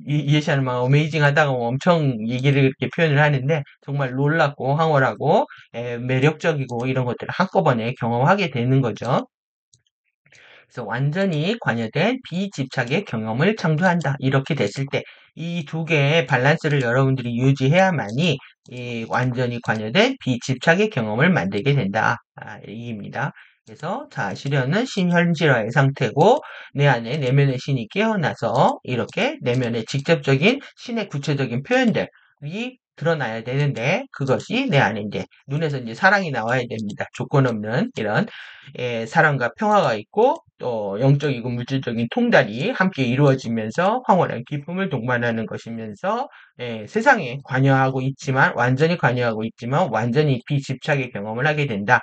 예시하는 막 어메이징 하다가 엄청 얘기를 이렇게 표현을 하는데, 정말 놀랍고 황홀하고, 매력적이고 이런 것들을 한꺼번에 경험하게 되는 거죠. 그래서 완전히 관여된 비집착의 경험을 창조한다. 이렇게 됐을 때 이 두 개의 밸런스를 여러분들이 유지해야만이 이 완전히 관여된 비집착의 경험을 만들게 된다. 얘기입니다. 그래서 자 시련은 신현실화의 상태고 내 안에 내면의 신이 깨어나서 이렇게 내면의 직접적인 신의 구체적인 표현들이 드러나야 되는데 그것이 내 안에 이제 눈에서 이제 사랑이 나와야 됩니다. 조건 없는 이런 사랑과 평화가 있고 또 영적이고 물질적인 통달이 함께 이루어지면서 황홀한 기쁨을 동반하는 것이면서 세상에 관여하고 있지만 완전히 관여하고 있지만 완전히 비집착의 경험을 하게 된다.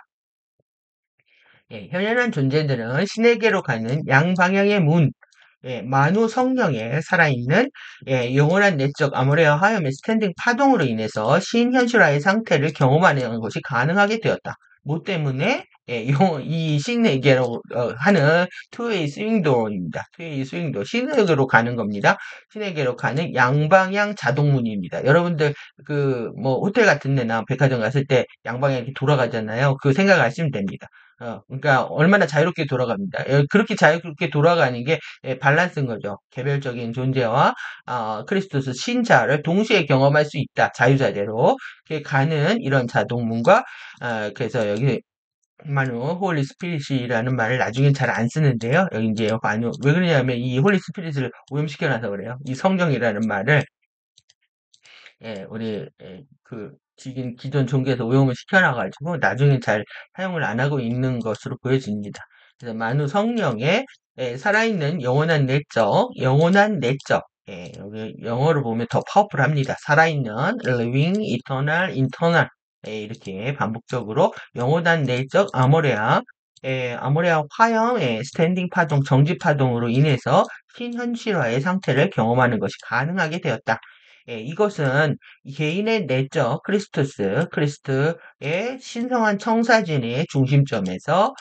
현연한 존재들은 신에게로 가는 양방향의 문, 만우 성령에 살아있는 영원한 내적 아모레와 하염의 스탠딩 파동으로 인해서 신현실화의 상태를 경험하는 것이 가능하게 되었다. 뭐 때문에? 예, 이 신에게로 하는 투웨이 스윙도어입니다. 투웨이 스윙도어. 신에게로 가는 겁니다. 신에게로 가는 양방향 자동문입니다. 여러분들 뭐 호텔 같은 데나 백화점 갔을 때 양방향 이렇게 돌아가잖아요. 그 생각을 하시면 됩니다. 그러니까 얼마나 자유롭게 돌아갑니다. 그렇게 자유롭게 돌아가는 게 밸런스인 거죠. 개별적인 존재와 크리스토스 신자를 동시에 경험할 수 있다. 자유자재로 이렇게 가는 이런 자동문과 그래서 여기 마누 홀리 스피릿이라는 말을 나중엔 잘 안 쓰는데요. 여기 이제 마누 왜 그러냐면 이 홀리 스피릿을 오염시켜놔서 그래요. 이 성경이라는 말을 우리 지금 기존 종교에서 오염을 시켜놔가지고 나중엔 잘 사용을 안 하고 있는 것으로 보여집니다. 그래서 만우 성령의 살아있는 영원한 내적. 여기 영어로 보면 더 파워풀합니다. 살아있는 living, eternal, internal. 이렇게 반복적으로 영원한 내적 아모레아 화염, 스탠딩 파동, 정지 파동으로 인해서 신현실화의 상태를 경험하는 것이 가능하게 되었다. 이것은 개인의 내적 크리스트의 신성한 청사진의 중심점에서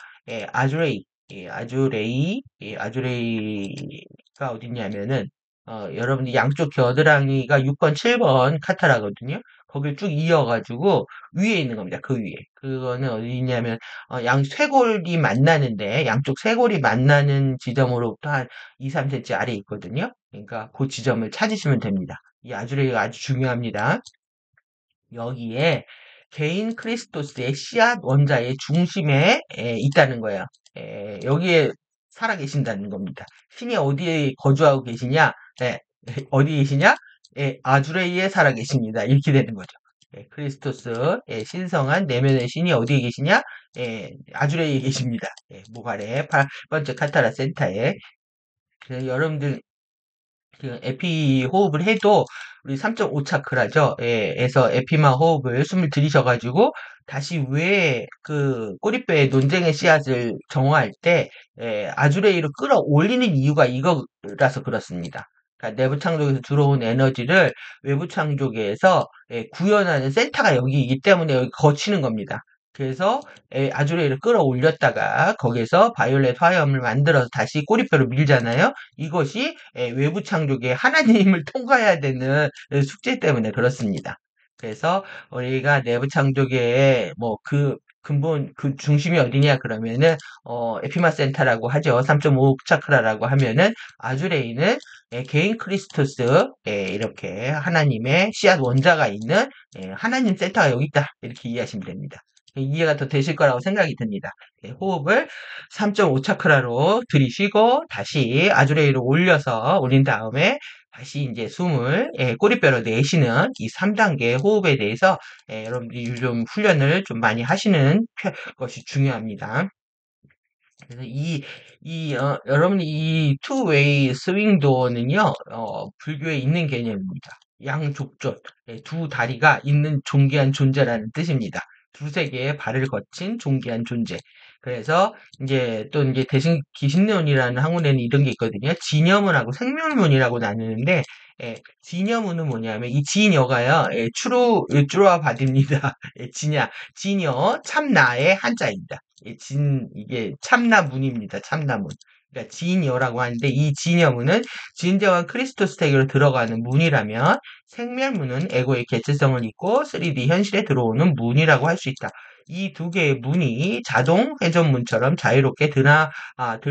아주레이가 어딨냐면은 여러분들 양쪽 겨드랑이가 6번, 7번 카타라거든요. 거길 쭉 이어가지고 위에 있는 겁니다. 그 위에. 그거는 어디 있냐면 양 쇄골이 만나는데 양쪽 쇄골이 만나는 지점으로부터 한 2, 3cm 아래 있거든요. 그러니까 그 지점을 찾으시면 됩니다. 이 아주레이가 아주 중요합니다. 여기에 개인 크리스토스의 씨앗 원자의 중심에 있다는 거예요. 여기에 살아계신다는 겁니다. 신이 어디에 거주하고 계시냐? 어디 계시냐? 아주레이에 살아계십니다. 이렇게 되는 거죠. 크리스토스, 신성한 내면의 신이 어디에 계시냐? 아주레이에 계십니다. 목 아래 8번째 카타라 센터에. 그래서 여러분들 에피 호흡을 해도 우리 3.5 차크라죠. 에서 에피마 호흡을 숨을 들이셔가지고 다시 왜 꼬리뼈의 논쟁의 씨앗을 정화할 때 아주레이로 끌어올리는 이유가 이거라서 그렇습니다. 그러니까 내부 창조에서 들어온 에너지를 외부 창조계에서 구현하는 센터가 여기이기 때문에 여기 거치는 겁니다. 그래서 아주레이를 끌어올렸다가 거기에서 바이올렛 화염을 만들어서 다시 꼬리뼈로 밀잖아요. 이것이 외부 창조계 하나님을 통과해야 되는 숙제 때문에 그렇습니다. 그래서 우리가 내부 창조계의 뭐 근본 중심이 어디냐 그러면은 에피마 센터라고 하죠. 3.5 차크라라고 하면은 아주레이는 개인 크리스토스 이렇게 하나님의 씨앗 원자가 있는 하나님 센터가 여기 있다 이렇게 이해하시면 됩니다. 이해가 더 되실 거라고 생각이 듭니다. 호흡을 3.5 차크라로 들이쉬고 다시 아주레이로 올린 다음에 다시 이제 숨을 꼬리뼈로 내쉬는 이 3단계 호흡에 대해서 여러분들이 좀 훈련을 좀 많이 하시는 것이 중요합니다. 그래서 여러분이 이 투웨이 스윙도어는요, 불교에 있는 개념입니다. 양족존, 두 다리가 있는 존귀한 존재라는 뜻입니다. 두세 개의 발을 거친 존귀한 존재. 그래서 이제 또 이제 대신 기신론이라는 학문에는 이런 게 있거든요. 진여문하고 생멸문이라고 나누는데, 진여문은 뭐냐면 이 진여가요, 주로와 받입니다. 진여, 참나의 한자입니다. 이게 참나문입니다. 참나문. 그러니까 진여라고 하는데 이 진여문은 진정한 크리스토스 세계로 들어가는 문이라면 생멸문은 에고의 개체성을 잇고 3D 현실에 들어오는 문이라고 할 수 있다. 이 두 개의 문이 자동 회전문처럼 자유롭게 들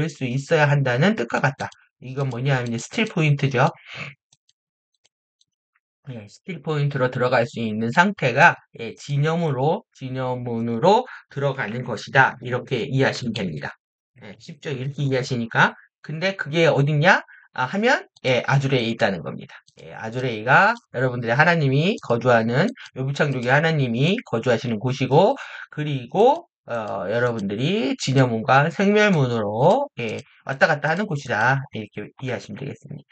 수 있어야 한다는 뜻과 같다. 이건 뭐냐 하면 스틸 포인트죠. 스틸 포인트로 들어갈 수 있는 상태가 진여문으로 들어가는 것이다. 이렇게 이해하시면 됩니다. 쉽죠? 이렇게 이해하시니까. 근데 그게 어딨냐? 하면 아주레이에 있다는 겁니다. 아주레이가 여러분들의 하나님이 거주하는 외부창조계 하나님이 거주하시는 곳이고 그리고 여러분들이 진여문과 생멸문으로 왔다 갔다 하는 곳이다. 이렇게 이해하시면 되겠습니다.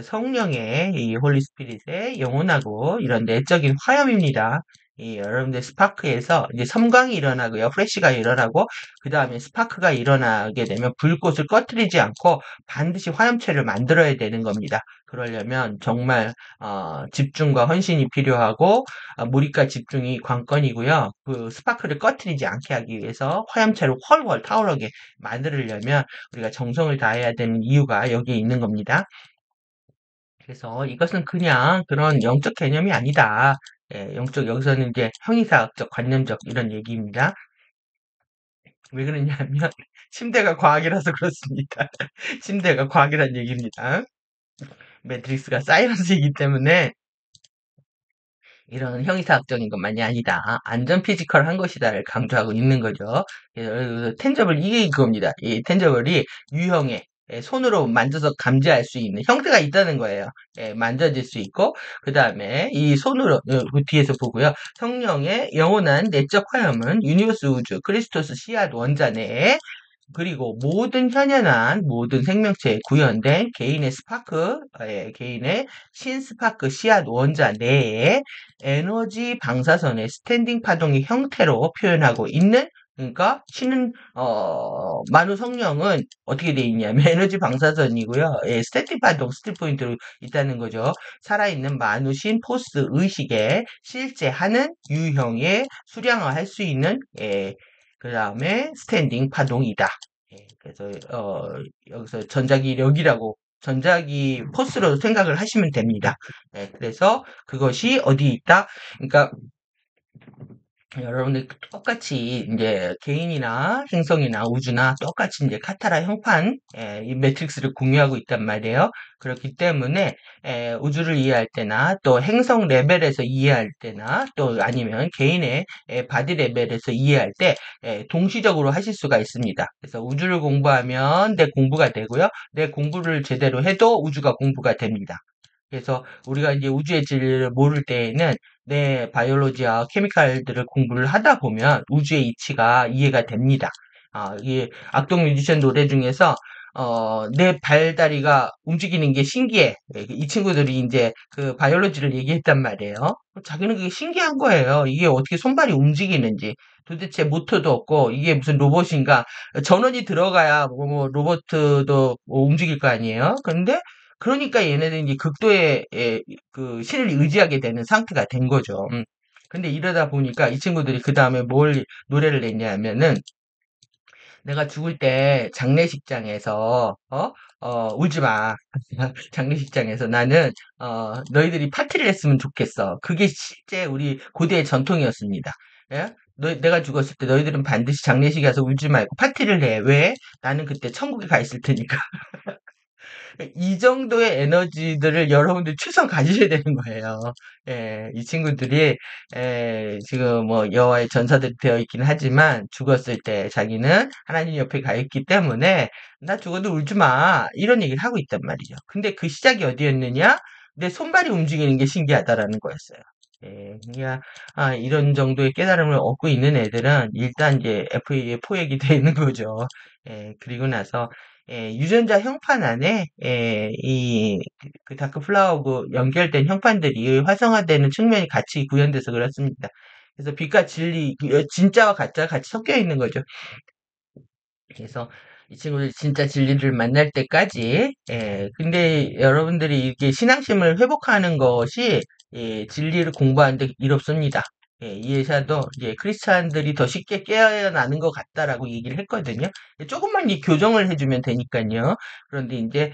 성령의 이 홀리 스피릿의 영원하고 이런 내적인 화염입니다. 여러분들 스파크에서 이제 섬광이 일어나고요. 프레쉬가 일어나고, 그 다음에 스파크가 일어나게 되면 불꽃을 꺼트리지 않고 반드시 화염체를 만들어야 되는 겁니다. 그러려면 정말, 집중과 헌신이 필요하고, 몰입과 집중이 관건이고요. 그 스파크를 꺼트리지 않게 하기 위해서 화염체를 훨훨 타오르게 만들려면 우리가 정성을 다해야 되는 이유가 여기에 있는 겁니다. 그래서 이것은 그냥 그런 영적 개념이 아니다. 여기서는 이제 형이사학적, 관념적 이런 얘기입니다. 왜 그러냐면, 침대가 과학이라서 그렇습니다. 침대가 과학이란 얘기입니다. 매트릭스가 사이언스이기 때문에 이런 형이사학적인 것만이 아니다. 안전 피지컬한 것이다를 강조하고 있는 거죠. 그래서 텐저블 이게 이겁니다. 이 텐저블이 유형의 손으로 만져서 감지할 수 있는 형태가 있다는 거예요. 만져질 수 있고 그 다음에 이 손으로 그 뒤에서 보고요. 성령의 영원한 내적 화염은 유니버스 우주 크리스토스 씨앗 원자 내에 그리고 모든 현현한 모든 생명체에 구현된 개인의 스파크, 개인의 신스파크 씨앗 원자 내에 에너지 방사선의 스탠딩 파동의 형태로 표현하고 있는 그러니까 만우 성령은 어떻게 돼 있냐면 에너지 방사선이고요. 스탠딩 파동 스틸 포인트로 있다는 거죠. 살아있는 만우신 포스 의식에 실제 하는 유형의 수량화할 수 있는 그 다음에 스탠딩 파동이다. 그래서 여기서 전자기력이라고 전자기 포스로 생각을 하시면 됩니다. 그래서 그것이 어디 있다? 그러니까 여러분들 똑같이 이제 개인이나 행성이나 우주나 똑같이 이제 카타라 형판 이 매트릭스를 공유하고 있단 말이에요. 그렇기 때문에 우주를 이해할 때나 또 행성 레벨에서 이해할 때나 또 아니면 개인의 바디 레벨에서 이해할 때 동시적으로 하실 수가 있습니다. 그래서 우주를 공부하면 내 공부가 되고요. 내 공부를 제대로 해도 우주가 공부가 됩니다. 그래서 우리가 이제 우주의 진리를 모를 때에는 내 바이올로지와 케미칼들을 공부를 하다 보면 우주의 이치가 이해가 됩니다. 이게 악동 뮤지션 노래 중에서 내 발다리가 움직이는 게 신기해. 이 친구들이 이제 그 바이올로지를 얘기했단 말이에요. 자기는 그게 신기한 거예요. 이게 어떻게 손발이 움직이는지. 도대체 모터도 없고 이게 무슨 로봇인가. 전원이 들어가야 뭐 로봇도 뭐 움직일 거 아니에요. 근데 그러니까 얘네들이 이제 극도의 그 신을 의지하게 되는 상태가 된 거죠. 근데 이러다 보니까 이 친구들이 그 다음에 뭘 노래를 냈냐면은 내가 죽을 때 장례식장에서 울지 마. 장례식장에서 나는 너희들이 파티를 했으면 좋겠어. 그게 실제 우리 고대의 전통이었습니다. 예? 내가 죽었을 때 너희들은 반드시 장례식에 가서 울지 말고 파티를 해. 왜? 나는 그때 천국에 가 있을 테니까. 이 정도의 에너지들을 여러분들 최소한 가지셔야 되는 거예요. 이 친구들이 지금 뭐 여호와의 전사들이 되어 있긴 하지만 죽었을 때 자기는 하나님 옆에 가 있기 때문에 나 죽어도 울지 마. 이런 얘기를 하고 있단 말이죠. 근데 그 시작이 어디였느냐? 내 손발이 움직이는 게 신기하다라는 거였어요. 그러니까 이런 정도의 깨달음을 얻고 있는 애들은 일단 이제 FA에 포획이 되는 거죠. 그리고 나서 유전자 형판 안에 그 다크 플라워하고 연결된 형판들이 활성화되는 측면이 같이 구현돼서 그렇습니다. 그래서 빛과 진리, 진짜와 가짜가 같이 섞여 있는 거죠. 그래서 이 친구들이 진짜 진리를 만날 때까지, 근데 여러분들이 이렇게 신앙심을 회복하는 것이, 진리를 공부하는데 일 없습니다. 이 예샤도 이제 크리스찬들이 더 쉽게 깨어나는 것 같다라고 얘기를 했거든요. 조금만 이 교정을 해주면 되니까요. 그런데 이제,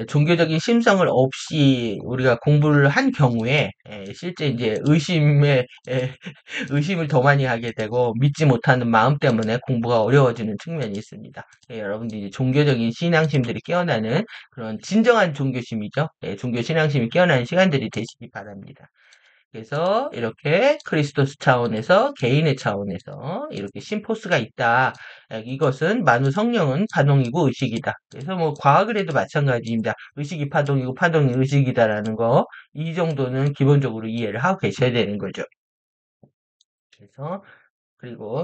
종교적인 심성을 없이 우리가 공부를 한 경우에, 실제 이제 의심을 더 많이 하게 되고 믿지 못하는 마음 때문에 공부가 어려워지는 측면이 있습니다. 여러분들이 종교적인 신앙심들이 깨어나는 그런 진정한 종교심이죠. 종교 신앙심이 깨어나는 시간들이 되시기 바랍니다. 그래서 이렇게 크리스토스 차원에서 개인의 차원에서 이렇게 심포스가 있다. 이것은 만우 성령은 파동이고 의식이다. 그래서 뭐 과학을 해도 마찬가지입니다. 의식이 파동이고 파동이 의식이다라는 거 이 정도는 기본적으로 이해를 하고 계셔야 되는 거죠. 그래서 그리고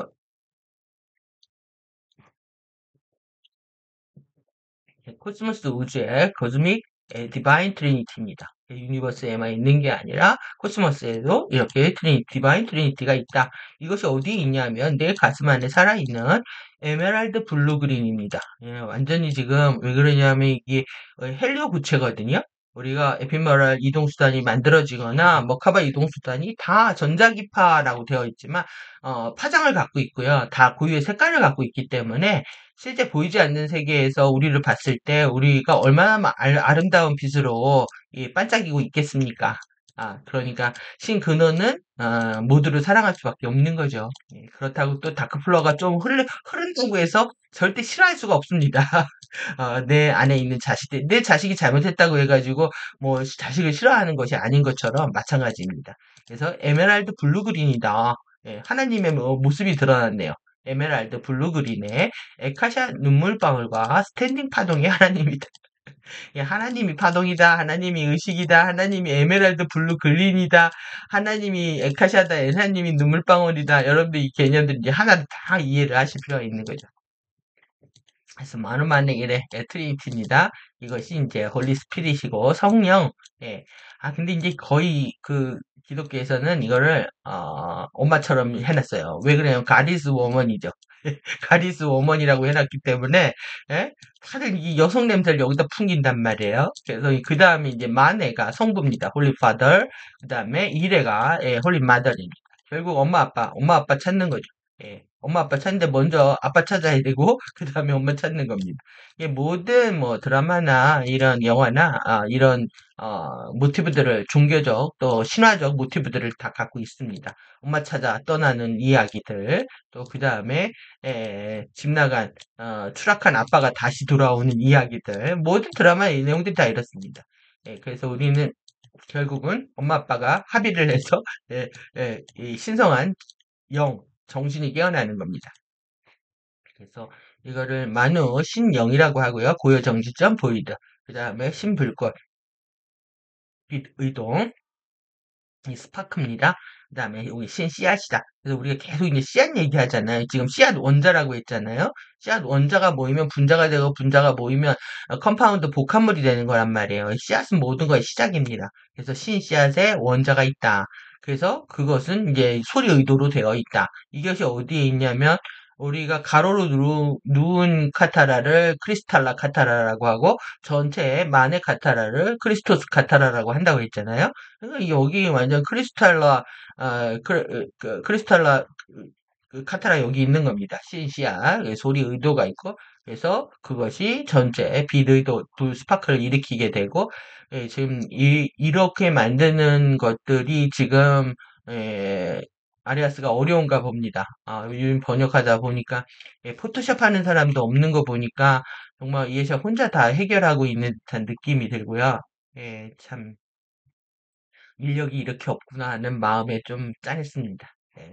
코스모스 우주의 코스믹 디바인 트리니티입니다. 유니버스에만 있는 게 아니라 코스모스에도 이렇게 디바인 트리니티가 있다. 이것이 어디에 있냐면 내 가슴 안에 살아있는 에메랄드 블루 그린입니다. 예, 완전히 지금 왜 그러냐면 이게 헬리오 구체거든요. 우리가 에피메랄 이동수단이 만들어지거나 머카바 이동수단이 다 전자기파라고 되어 있지만 파장을 갖고 있고요. 다 고유의 색깔을 갖고 있기 때문에 실제 보이지 않는 세계에서 우리를 봤을 때 우리가 얼마나 아름다운 빛으로 반짝이고 있겠습니까? 그러니까 신 근원은 모두를 사랑할 수밖에 없는 거죠. 예, 그렇다고 또 다크플러가 좀 흐른다고 해서 절대 싫어할 수가 없습니다. 내 안에 있는 자식들, 내 자식이 잘못했다고 해가지고 뭐 자식을 싫어하는 것이 아닌 것처럼 마찬가지입니다. 그래서 에메랄드 블루 그린이다. 예, 하나님의 모습이 드러났네요. 에메랄드 블루 그린에 에카샤 눈물방울과 스탠딩 파동이 하나님이다. 예, 하나님이 파동이다. 하나님이 의식이다. 하나님이 에메랄드 블루 그린이다. 하나님이 에카샤다. 하나님이 눈물방울이다. 여러분들 이 개념들 이제 하나 다 이해를 하실 필요가 있는 거죠. 그래서 마누만에게 트리니티입니다. 이것이 이제 홀리 스피릿이고 성령. 예. 근데 이제 거의 그 기독교에서는 이거를 엄마처럼 해놨어요. 왜 그래요? 가디스 워먼이죠. 가디스 워먼이라고 해놨기 때문에 예? 다들 이 여성 냄새를 여기다 풍긴단 말이에요. 그래서 그 다음에 이제 마네가 성부입니다. 홀리 파더. 그 다음에 이레가 홀리 마더입니다. 결국 엄마 아빠 찾는 거죠. 예. 엄마 아빠 찾는데 먼저 아빠 찾아야 되고 그 다음에 엄마 찾는 겁니다. 이게 모든 뭐 드라마나 이런 영화나 이런 모티브들을 종교적 또 신화적 모티브들을 다 갖고 있습니다. 엄마 찾아 떠나는 이야기들 또 그 다음에 집 나간 추락한 아빠가 다시 돌아오는 이야기들 모든 드라마의 내용들이 다 이렇습니다. 예, 그래서 우리는 결국은 엄마 아빠가 합의를 해서 이 신성한 영 정신이 깨어나는 겁니다. 그래서 이거를 만우 신영이라고 하고요. 고요 정지점 보이드. 그 다음에 신불꽃, 빛 의동, 이 스파크입니다. 그 다음에 여기 씨앗이다. 그래서 우리가 계속 이제 씨앗 얘기하잖아요. 지금 씨앗 원자라고 했잖아요. 씨앗 원자가 모이면 분자가 되고 분자가 모이면 컴파운드 복합물이 되는 거란 말이에요. 씨앗은 모든 거의 시작입니다. 그래서 씨앗에 원자가 있다. 그래서 그것은 이제 소리 의도로 되어 있다. 이것이 어디에 있냐면 우리가 가로로 누운 카타라를 크리스탈라 카타라라고 하고 전체의 만의 카타라를 크리스토스 카타라라고 한다고 했잖아요. 그러니까 여기 완전 크리스탈라 크리스탈라 그 카타라 여기 있는 겁니다. 신시아 소리 의도가 있고 그래서 그것이 전체 빛 의도 스파크를 일으키게 되고 지금 이렇게 만드는 것들이 지금 에, 아리아스가 어려운가 봅니다. 요즘 번역하다 보니까 포토샵 하는 사람도 없는 거 보니까 정말 이해샤 혼자 다 해결하고 있는 듯한 느낌이 들고요. 참 인력이 이렇게 없구나 하는 마음에 좀 짠했습니다.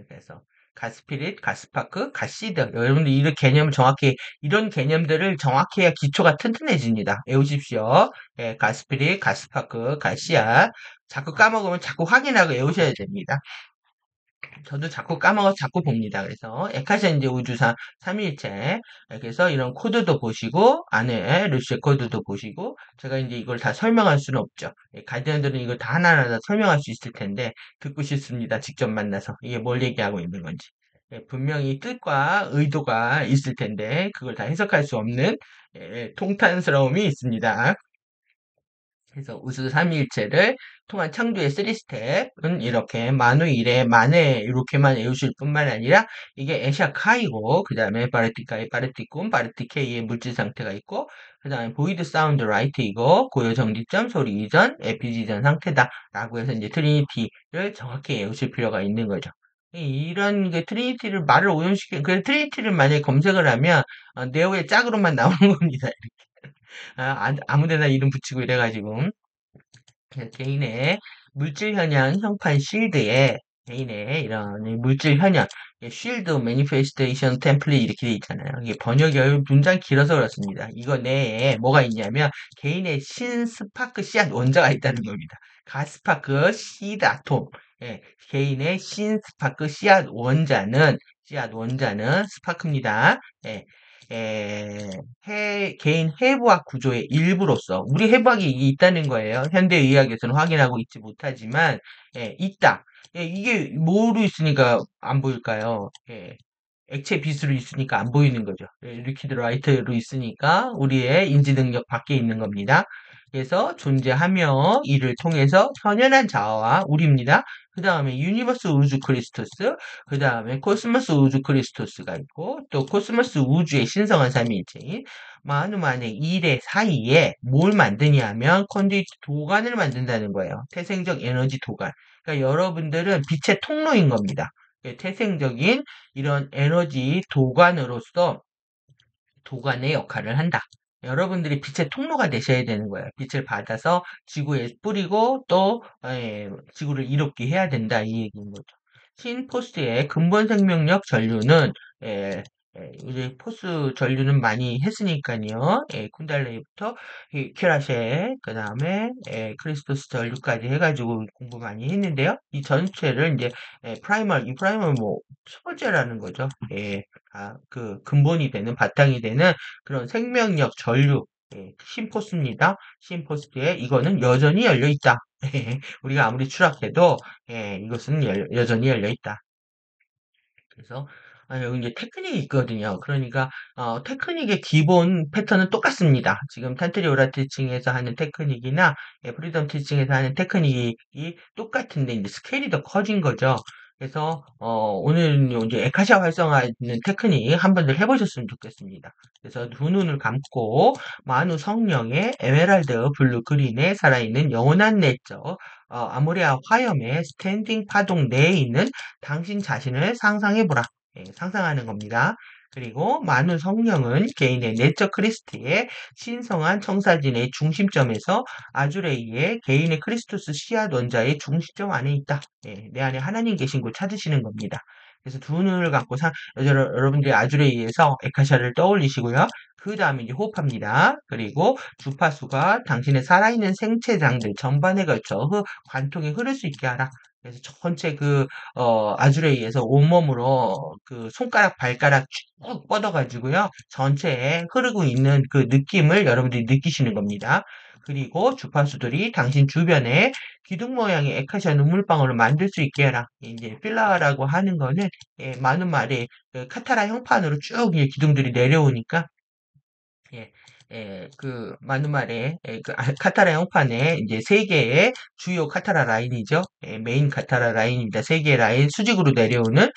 그래서 가스피릿, 가스파크, 가시드 여러분들 이런 개념을 정확히 이런 개념들을 정확히 해야 기초가 튼튼해집니다. 외우십시오. 가스피릿, 가스파크, 가시아 자꾸 까먹으면 자꾸 확인하고 외우셔야 됩니다. 저도 자꾸 까먹어 자꾸 봅니다. 그래서 에카시아 이제 우주사 3일체 그래서 이런 코드도 보시고 안에 루시의 코드도 보시고 제가 이제 이걸 다 설명할 수는 없죠. 가디언들은 이걸 다 하나하나 다 설명할 수 있을 텐데 듣고 싶습니다. 직접 만나서 이게 뭘 얘기하고 있는 건지. 분명히 뜻과 의도가 있을 텐데 그걸 다 해석할 수 없는 통탄스러움이 있습니다. 그래서 우수 삼위일체를 통한 창조의 3스텝은 이렇게 만우 일에 만에 이렇게만 외우실 뿐만 아니라 이게 에샤카이고 그 다음에 바르티카의 바르티쿰 바르티케이의 물질 상태가 있고 그 다음에 보이드 사운드 라이트이고 고요 정지점 소리 이전 에피지 이전 상태다 라고 해서 이제 트리니티를 정확히 외우실 필요가 있는 거죠. 이런 그 트리니티를 말을 오염시킨 그 트리니티를 만약에 검색을 하면 네오의 짝으로만 나오는 겁니다. 아무데나 이름 붙이고 이래가지고 개인의 물질 현양 형판 쉴드에 개인의 이런 물질 현양 쉴드 매니페스테이션 템플릿 이렇게 돼 있잖아요. 이게 번역이 문장 길어서 그렇습니다. 이거 내에 뭐가 있냐면 개인의 신스파크 씨앗 원자가 있다는 겁니다. 가스파크 시드 아톰 개인의 신스파크 씨앗 원자는 스파크입니다. 예, 개인 해부학 구조의 일부로서 우리 해부학이 있다는 거예요. 현대의학에서는 확인하고 있지 못하지만 있다. 이게 뭐로 있으니까 안 보일까요? 액체 빛으로 있으니까 안 보이는 거죠. 리퀴드 라이트로 있으니까 우리의 인지 능력 밖에 있는 겁니다. 그래서 존재하며 이를 통해서 현현한 자아와 우리입니다. 그 다음에 유니버스 우주 크리스토스, 그 다음에 코스모스 우주 크리스토스가 있고 또 코스모스 우주의 신성한 삼위일체인 만우만의 일의 사이에 뭘 만드냐 하면 컨듀이트 도관을 만든다는 거예요. 태생적 에너지 도관. 그러니까 여러분들은 빛의 통로인 겁니다. 태생적인 이런 에너지 도관으로서 도관의 역할을 한다. 여러분들이 빛의 통로가 되셔야 되는 거예요. 빛을 받아서 지구에 뿌리고 또 지구를 이롭게 해야 된다 이 얘기인 거죠. 신포스의 근본 생명력 전류는 이제 포스 전류는 많이 했으니까요. 쿤달레이부터 퀴라셰 그다음에 크리스토스 전류까지 해가지고 공부 많이 했는데요. 이 전체를 이제 이 프라이멀 뭐 첫 번째라는 거죠. 그 근본이 되는 바탕이 되는 그런 생명력 전류 심포스입니다. 심포스에 이거는 여전히 열려 있다. 우리가 아무리 추락해도 이것은 여전히 열려 있다. 그래서 여기 이제 테크닉이 있거든요. 그러니까 테크닉의 기본 패턴은 똑같습니다. 지금 탄트리 오라 티칭에서 하는 테크닉이나 프리덤 티칭에서 하는 테크닉이 똑같은데 이제 스케일이 더 커진 거죠. 그래서 오늘은 이제 에카샤 활성화하는 테크닉 한 번들 해보셨으면 좋겠습니다. 그래서 두 눈을 감고 만우 성령의 에메랄드 블루 그린에 살아있는 영원한 내적 아모레아 화염의 스탠딩 파동 내에 있는 당신 자신을 상상해보라. 상상하는 겁니다. 그리고 만우 성령은 개인의 내적 크리스트의 신성한 청사진의 중심점에서 아주레이의 개인의 크리스토스 씨앗 원자의 중심점 안에 있다. 내 안에 하나님 계신 걸 찾으시는 겁니다. 그래서 두 눈을 감고 여러분들이 아주레이에서 에카샤를 떠올리시고요. 그 다음에 이제 호흡합니다. 그리고 주파수가 당신의 살아있는 생체장들 전반에 걸쳐 관통에 흐를 수 있게 하라. 그래서 전체 아주레이에서 온몸으로 그 손가락, 발가락 쭉 뻗어가지고요. 전체에 흐르고 있는 그 느낌을 여러분들이 느끼시는 겁니다. 그리고 주파수들이 당신 주변에 기둥 모양의 에카시아 눈물방울을 만들 수 있게 해라. 이제 필라라고 하는 거는 많은 말에 그 카타라 형판으로 쭉 기둥들이 내려오니까 예, 많은 말에, 카타라 형판에 이제 세 개의 주요 카타라 라인이죠. 메인 카타라 라인입니다. 세 개의 라인 수직으로 내려오는,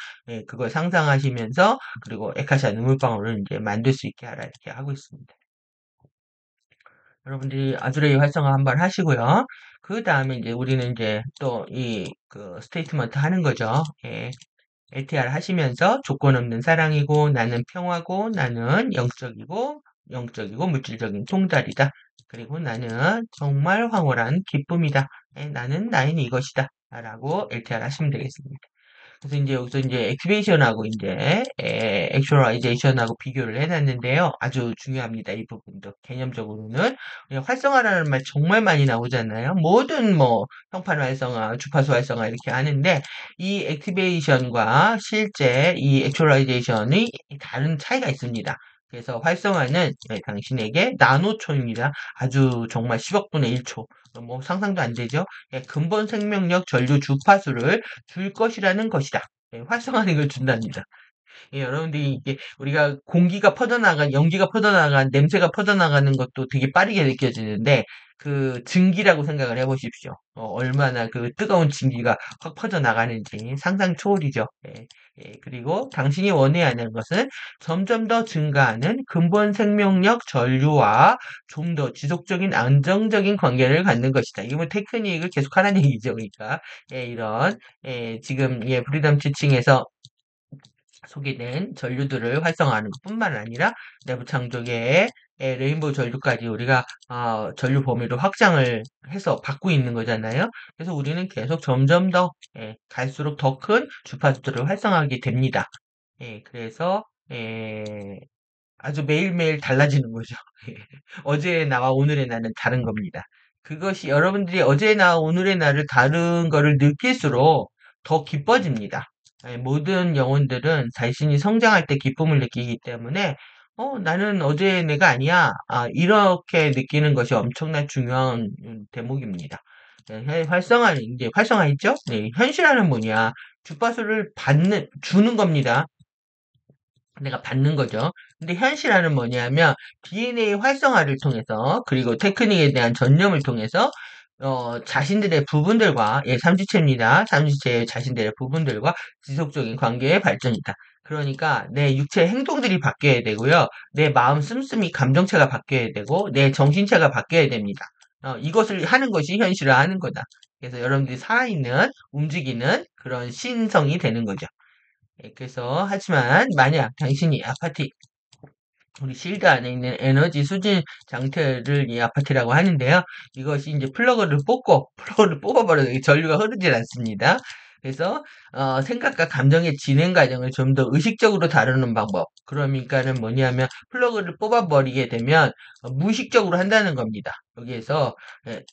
그걸 상상하시면서, 그리고 에카샤 눈물방울을 이제 만들 수 있게 하라, 이렇게 하고 있습니다. 여러분들이 아주레이 활성화 한번 하시고요. 그 다음에 이제 우리는 이제 또 스테이트먼트 하는 거죠. LTR 하시면서 조건 없는 사랑이고 나는 평화고 나는 영적이고 물질적인 통달이다. 그리고 나는 정말 황홀한 기쁨이다. 나는 나인 이것이다. 라고 LTR 하시면 되겠습니다. 그래서 이제 여기서 이제 액티베이션하고 이제 액츄얼라이제이션하고 비교를 해놨는데요. 아주 중요합니다. 이 부분도 개념적으로는 활성화라는 말 정말 많이 나오잖아요. 모든 뭐 형판 활성화, 주파수 활성화 이렇게 하는데 이 액티베이션과 실제 이 액츄얼라이제이션이 다른 차이가 있습니다. 그래서 활성화는 당신에게 나노초입니다. 아주 정말 10억 분의 1초. 뭐 상상도 안 되죠? 근본 생명력 전류 주파수를 줄 것이라는 것이다. 활성화하는 걸 준답니다. 여러분들이 이게 우리가 공기가 퍼져나간, 연기가 퍼져나간, 냄새가 퍼져나가는 것도 되게 빠르게 느껴지는데, 그 증기라고 생각을 해보십시오. 얼마나 그 뜨거운 증기가 확 퍼져나가는지 상상 초월이죠. 그리고 당신이 원해야 하는 것은 점점 더 증가하는 근본 생명력 전류와 좀 더 지속적인 안정적인 관계를 갖는 것이다. 이거 뭐 테크닉을 계속 하라는 얘기죠. 그러니까, 지금, 브리덤 지칭에서 소개된 전류들을 활성화하는 것뿐만 아니라 내부 창조계의 레인보우 전류까지 우리가 전류 범위를 확장을 해서 받고 있는 거잖아요. 그래서 우리는 계속 점점 더 갈수록 더 큰 주파수들을 활성화하게 됩니다. 그래서 아주 매일매일 달라지는 거죠. 어제의 나와 오늘의 나는 다른 겁니다. 그것이 여러분들이 어제의 나와 오늘의 나를 다른 거를 느낄수록 더 기뻐집니다. 모든 영혼들은 자신이 성장할 때 기쁨을 느끼기 때문에 나는 어제 내가 아니야. 이렇게 느끼는 것이 엄청난 중요한 대목입니다. 네, 이제 활성화 있죠? 네, 현실화는 뭐냐? 주파수를 주는 겁니다. 내가 받는 거죠. 근데 현실화는 뭐냐면 DNA 활성화를 통해서 그리고 테크닉에 대한 전념을 통해서 자신들의 부분들과 삼지체입니다. 삼지체의 자신들의 부분들과 지속적인 관계의 발전이다. 그러니까 내 육체 행동들이 바뀌어야 되고요. 내 마음 씀씀이 감정체가 바뀌어야 되고 내 정신체가 바뀌어야 됩니다. 이것을 하는 것이 현실화하는 거다. 그래서 여러분들이 살아있는 움직이는 그런 신성이 되는 거죠. 그래서 하지만 만약 당신이 아파트 우리 실드 안에 있는 에너지 수진 장치를 이 아파트라고 하는데요. 이것이 이제 플러그를 뽑아버려도 전류가 흐르질 않습니다. 그래서 생각과 감정의 진행 과정을 좀 더 의식적으로 다루는 방법. 그러니까는 뭐냐면 플러그를 뽑아버리게 되면 무의식적으로 한다는 겁니다. 여기에서 예,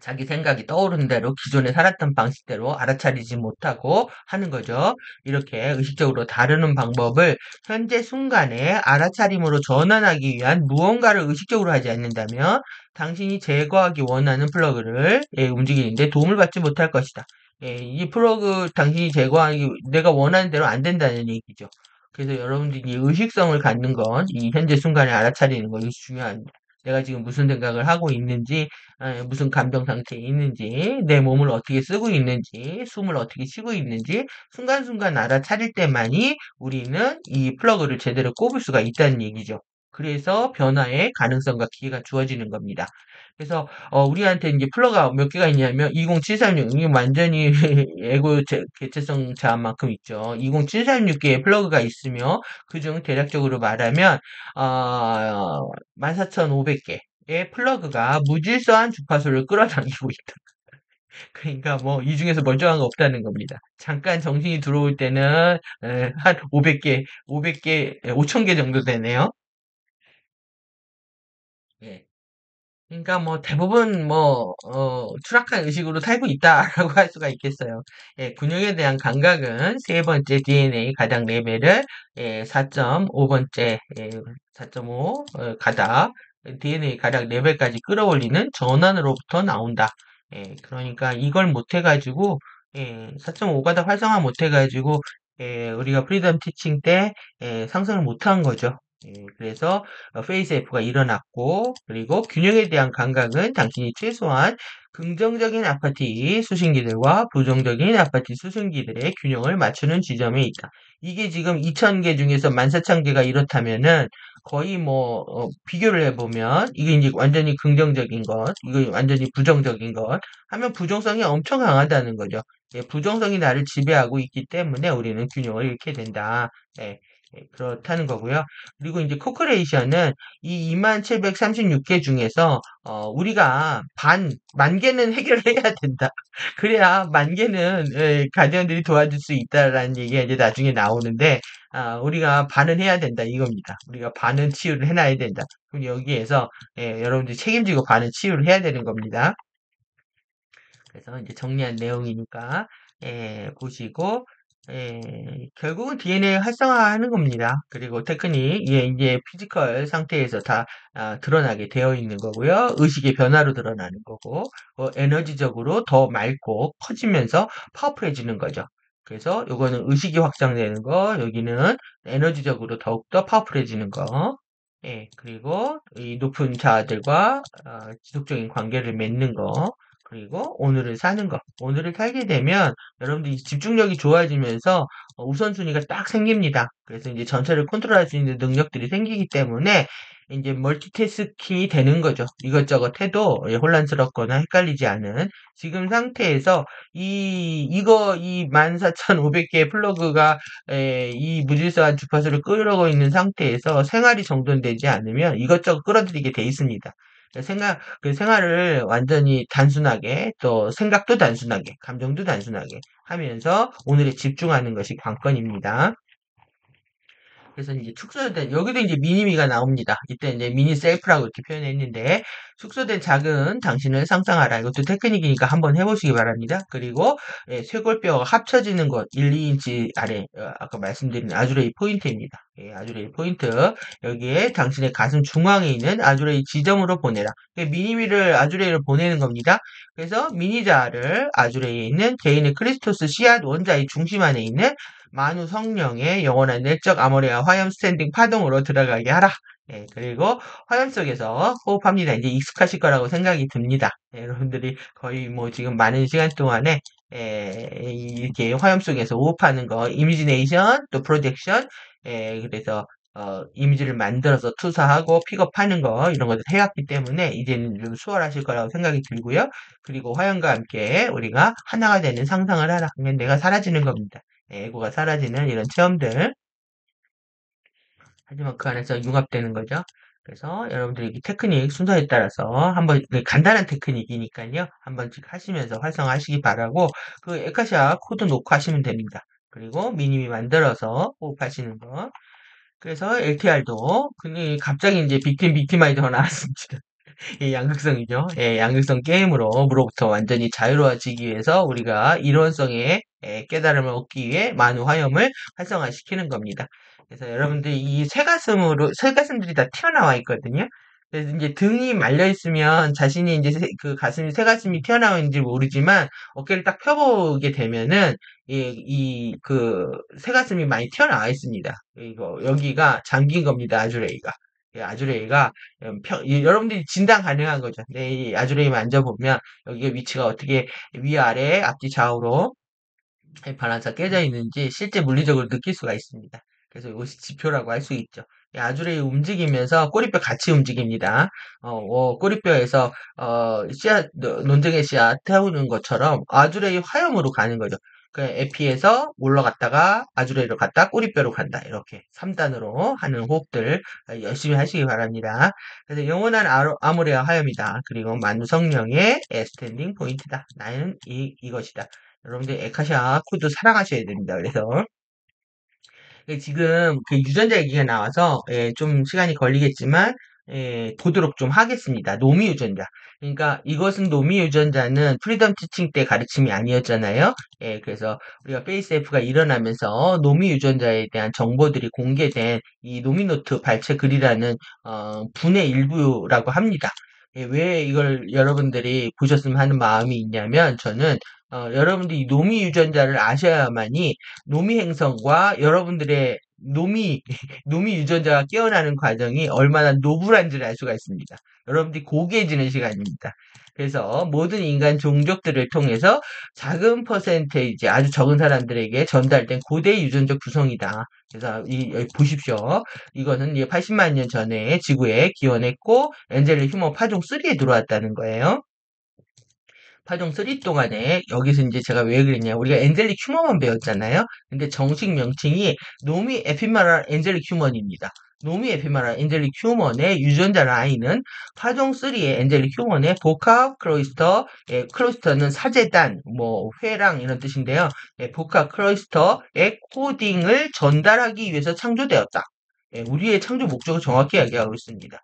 자기 생각이 떠오른 대로 기존에 살았던 방식대로 알아차리지 못하고 하는 거죠. 이렇게 의식적으로 다루는 방법을 현재 순간에 알아차림으로 전환하기 위한 무언가를 의식적으로 하지 않는다면 당신이 제거하기 원하는 플러그를 움직이는데 도움을 받지 못할 것이다. 이 플러그 당신이 제거하기 내가 원하는 대로 안 된다는 얘기죠. 그래서 여러분들이 의식성을 갖는 건 이 현재 순간에 알아차리는 것이 중요합니다. 내가 지금 무슨 생각을 하고 있는지, 무슨 감정 상태에 있는지, 내 몸을 어떻게 쓰고 있는지, 숨을 어떻게 쉬고 있는지, 순간순간 알아차릴 때만이 우리는 이 플러그를 제대로 꼽을 수가 있다는 얘기죠. 그래서 변화의 가능성과 기회가 주어지는 겁니다. 그래서 우리한테 이제 플러그가 몇 개가 있냐면 20736 이게 완전히 개체성 자만큼 있죠. 20736개의 플러그가 있으며 그중 대략적으로 말하면 14,500개의 플러그가 무질서한 주파수를 끌어당기고 있다. 그러니까 뭐 이 중에서 멀쩡한 거 없다는 겁니다. 잠깐 정신이 들어올 때는 한 500개, 500개, 5,000개 정도 되네요. 예. 그러니까 뭐 대부분 뭐 추락한 의식으로 살고 있다라고 할 수가 있겠어요. 근육에 대한 감각은 세 번째 DNA 가닥 레벨을 4.5번째 4.5 가닥 DNA 가닥 레벨까지 끌어올리는 전환으로부터 나온다. 그러니까 이걸 못 해가지고 4.5 가닥 활성화 못 해가지고 우리가 프리덤 티칭 때 상승을 못한 거죠. 그래서 페이스 F가 일어났고 그리고 균형에 대한 감각은 당신이 최소한 긍정적인 아파티 수신기들과 부정적인 아파티 수신기들의 균형을 맞추는 지점에 있다. 이게 지금 2,000개 중에서 14,000개가 이렇다면은 거의 뭐 비교를 해보면 이게 이제 완전히 긍정적인 것, 이거 완전히 부정적인 것 하면 부정성이 엄청 강하다는 거죠. 부정성이 나를 지배하고 있기 때문에 우리는 균형을 잃게 된다. 예, 그렇다는 거고요. 그리고 이제 코크레이션은 이 2736개 중에서 우리가 만 개는 해결해야 된다. 그래야 만 개는 가디언들이 도와줄 수 있다라는 얘기가 이제 나중에 나오는데 우리가 반은 해야 된다 이겁니다. 우리가 반은 치유를 해놔야 된다. 그럼 여기에서 여러분들이 책임지고 반은 치유를 해야 되는 겁니다. 그래서 이제 정리한 내용이니까 보시고 결국은 DNA 활성화하는 겁니다. 그리고 테크닉 이제 피지컬 상태에서 다 드러나게 되어 있는 거고요. 의식의 변화로 드러나는 거고 에너지적으로 더 맑고 커지면서 파워풀해지는 거죠. 그래서 요거는 의식이 확장되는 거, 여기는 에너지적으로 더욱더 파워풀해지는 거. 그리고 이 높은 자아들과 지속적인 관계를 맺는 거. 그리고 오늘을 사는 거. 오늘을 살게 되면 여러분들이 집중력이 좋아지면서 우선순위가 딱 생깁니다. 그래서 이제 전체를 컨트롤할 수 있는 능력들이 생기기 때문에 이제 멀티태스킹이 되는 거죠. 이것저것 해도 혼란스럽거나 헷갈리지 않은 지금 상태에서 이 14,500개의 플러그가 이 무질서한 주파수를 끌어오고 있는 상태에서 생활이 정돈되지 않으면 이것저것 끌어들이게 돼 있습니다. 그 생활을 완전히 단순하게, 또 생각도 단순하게, 감정도 단순하게 하면서 오늘에 집중하는 것이 관건입니다. 그래서 이제 축소된, 여기도 이제 미니미가 나옵니다. 이때 이제 미니 셀프라고 이렇게 표현했는데, 축소된 작은 당신을 상상하라. 이것도 테크닉이니까 한번 해보시기 바랍니다. 그리고, 쇄골뼈가 합쳐지는 것, 1, 2인치 아래, 아까 말씀드린 아주레이 포인트입니다. 아주레이 포인트. 여기에 당신의 가슴 중앙에 있는 아주레이 지점으로 보내라. 미니미를 아주레이로 보내는 겁니다. 그래서 미니자를 아주레이에 있는 개인의 크리스토스 씨앗 원자의 중심 안에 있는 만우 성령의 영원한 내적 아모레아 화염 스탠딩 파동으로 들어가게 하라. 그리고 화염 속에서 호흡합니다. 이제 익숙하실 거라고 생각이 듭니다. 여러분들이 거의 뭐 지금 많은 시간 동안에 이렇게 화염 속에서 호흡하는 거, 이미지네이션, 또 프로젝션, 그래서 이미지를 만들어서 투사하고 픽업하는 거 이런 것들 해왔기 때문에 이제는 좀 수월하실 거라고 생각이 들고요. 그리고 화염과 함께 우리가 하나가 되는 상상을 하라. 그러면 내가 사라지는 겁니다. 에고가 사라지는 이런 체험들. 하지만 그 안에서 융합되는 거죠. 그래서 여러분들이 이 테크닉 순서에 따라서 한번 간단한 테크닉이니까요. 한 번씩 하시면서 활성화하시기 바라고 그 에카시아 코드 놓고 하시면 됩니다. 그리고 미니미 만들어서 호흡하시는 거. 그래서 LTR도 근데 갑자기 이제 빅팀아이저가 나왔습니다. 이 양극성이죠. 양극성 게임으로부터 완전히 자유로워지기 위해서 우리가 이론성의 깨달음을 얻기 위해 만우 화염을 활성화시키는 겁니다. 그래서 여러분들이 이 쇠가슴들이 다 튀어나와 있거든요. 그래서 이제 등이 말려 있으면 자신이 이제 그 가슴이 쇠가슴이 튀어나와 있는지 모르지만 어깨를 딱 펴보게 되면은 그 쇠가슴이 많이 튀어나와 있습니다. 이거 여기가 잠긴 겁니다. 아주레이가. 아주레이가 여러분들이 진단 가능한 거죠. 이 아주레이 만져보면 여기에 위치가 어떻게 위아래 앞뒤 좌우로 바란차 깨져 있는지 실제 물리적으로 느낄 수가 있습니다. 그래서 이것이 지표라고 할 수 있죠. 이 아주레이 움직이면서 꼬리뼈 같이 움직입니다. 꼬리뼈에서 씨앗 논쟁의 씨앗 태우는 것처럼 아주레이 화염으로 가는 거죠. 그 에피에서 올라갔다가 아주레이로 갔다 꼬리뼈로 간다. 이렇게 3단으로 하는 호흡들 열심히 하시기 바랍니다. 그래서 영원한 아모레아 화염이다. 그리고 만성령의 스탠딩 포인트다. 나는 이것이다. 여러분들 에카샤 코드 사랑하셔야 됩니다. 그래서 지금 그 유전자 얘기가 나와서 좀 시간이 걸리겠지만 보도록 좀 하겠습니다. 노미 유전자. 그러니까 이것은 노미 유전자는 프리덤 티칭 때 가르침이 아니었잖아요. 그래서 우리가 페이스F가 일어나면서 노미 유전자에 대한 정보들이 공개된 이 노미노트 발췌 글이라는 분의 일부라고 합니다. 왜 이걸 여러분들이 보셨으면 하는 마음이 있냐면 저는 여러분들이 노미 유전자를 아셔야만이 노미 행성과 여러분들의 노미, 노미 유전자가 깨어나는 과정이 얼마나 노블한지를 알 수가 있습니다. 여러분들이 고귀해지는 시간입니다. 그래서 모든 인간 종족들을 통해서 작은 퍼센테이지, 아주 적은 사람들에게 전달된 고대 유전적 구성이다. 그래서 여기 보십시오. 이거는 80만 년 전에 지구에 기원했고 엔젤릭 휴먼 파종 3에 들어왔다는 거예요. 파종 3 동안에 여기서 이제 제가 왜 그랬냐 우리가 엔젤릭 휴먼만 배웠잖아요. 근데 정식 명칭이 노미 에피메랄 엔젤릭 휴먼입니다. 노미 에피메랄 엔젤릭 휴먼의 유전자 라인은 파종 3의 엔젤릭 휴먼의 복합 클로이스터, 클로이스터는 사제단, 뭐 회랑 이런 뜻인데요. 복합 클로이스터의 코딩을 전달하기 위해서 창조되었다. 우리의 창조 목적을 정확히 이야기하고 있습니다.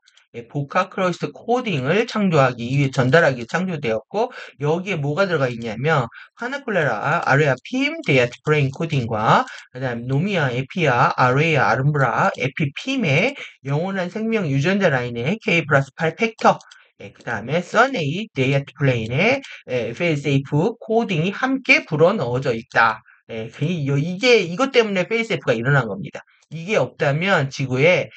복합 클러스터 코딩을 창조하기 위해 전달하기 위해 창조되었고 여기에 뭐가 들어가 있냐면 하나콜레라 아레아 핌 데이아트 브레인 코딩과 그다음 노미아 에피아 아레아 아름브라 에피 핌의 영원한 생명 유전자 라인의 K 플러스 8 팩터 그 다음에 썬에이 데이아트 플레인의 페이스세이프 코딩이 함께 불어넣어져 있다. 이게 이것 때문에 페이스세이프가 일어난 겁니다. 이게 없다면 지구에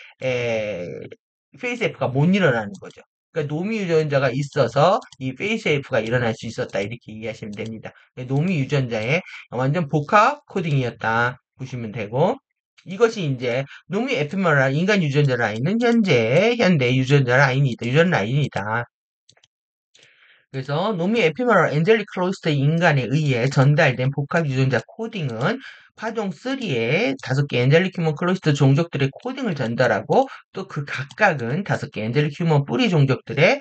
페이스F가 못 일어나는 거죠. 그러니까 노미 유전자가 있어서 이 페이스F가 일어날 수 있었다 이렇게 이해하시면 됩니다. 노미 유전자의 완전 복합 코딩이었다 보시면 되고 이것이 이제 노미 에피메랄 인간 유전자 라인은 현대 유전자 라인이다. 유전 라인이다. 그래서 노미 에피메랄 엔젤릭 클로스터 인간에 의해 전달된 복합 유전자 코딩은 파종 3에 5개 엔젤릭 휴먼 클로스터 종족들의 코딩을 전달하고 또 그 각각은 5개 엔젤릭 휴먼 뿌리 종족들의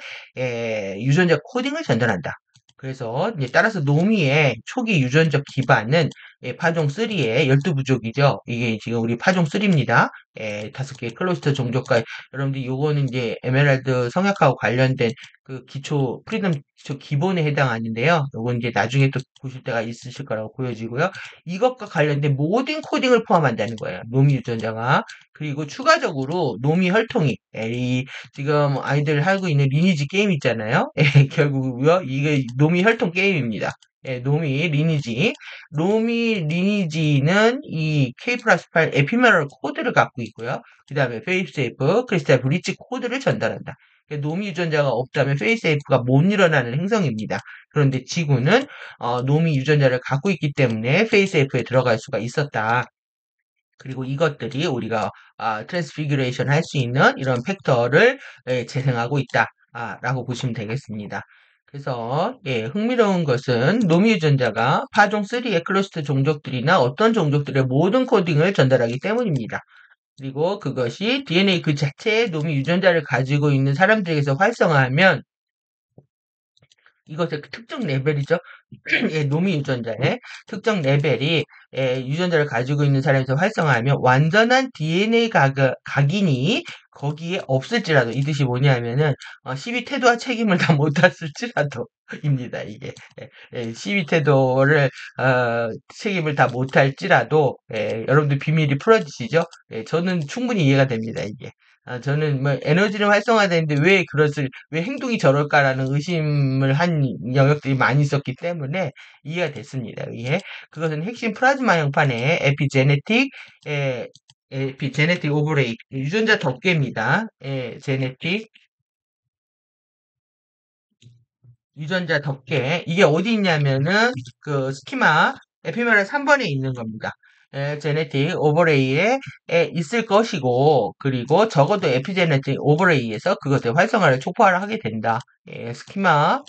유전자 코딩을 전달한다. 그래서 이제 따라서 노미의 초기 유전적 기반은 파종 3의 12부족이죠. 이게 지금 우리 파종 3입니다. 5개의 클로스터 종족과 여러분들 요거는 이제 에메랄드 성약하고 관련된 그 기초 프리덤 기초 기본에 해당하는데요. 요건 이제 나중에 또 보실 때가 있으실 거라고 보여지고요. 이것과 관련된 모든 코딩을 포함한다는 거예요. 노미 유전자가. 그리고 추가적으로 노미 혈통이 이 지금 아이들 하고 있는 리니지 게임 있잖아요. 결국요 이게 노미 혈통 게임입니다. 노미 리니지. 노미 리니지는 이 K 플러스 8 에피메럴 코드를 갖고 있고요. 그 다음에 페이스세이프, 크리스탈 브릿지 코드를 전달한다. 노미 유전자가 없다면 페이스세이프가 못 일어나는 행성입니다. 그런데 지구는 노미 유전자를 갖고 있기 때문에 페이스세이프에 들어갈 수가 있었다. 그리고 이것들이 우리가 트랜스피규레이션 할 수 있는 이런 팩터를 재생하고 있다. 라고 보시면 되겠습니다. 그래서 흥미로운 것은 노미 유전자가 파종 3의 클러스터 종족들이나 어떤 종족들의 모든 코딩을 전달하기 때문입니다. 그리고 그것이 DNA 그 자체의 노미 유전자를 가지고 있는 사람들에게서 활성화하면 이것의 특정 레벨이죠. 노미 유전자의 특정 레벨이 유전자를 가지고 있는 사람에서 활성화하면 완전한 DNA 각인이 거기에 없을지라도 이 뜻이 뭐냐면은 시비 태도와 책임을 다 못 탔을지라도 입니다. 이게 시비 태도를 책임을 다 못할지라도 여러분들 비밀이 풀어지시죠? 저는 충분히 이해가 됩니다. 이게 저는 뭐 에너지를 활성화되는데 왜 행동이 저럴까라는 의심을 한 영역들이 많이 있었기 때문에 이해가 됐습니다. 이게 그것은 핵심 플라즈마 형판의 에피제네틱 오버레이 유전자 덮개입니다. 제네틱 유전자 덮개. 이게 어디 있냐면은 그 스키마 에피메랄 3번에 있는 겁니다. 제네틱 오버레이에 있을 것이고 그리고 적어도 에피제네틱 오버레이에서 그것의 활성화를 촉발을 하게 된다. 스키마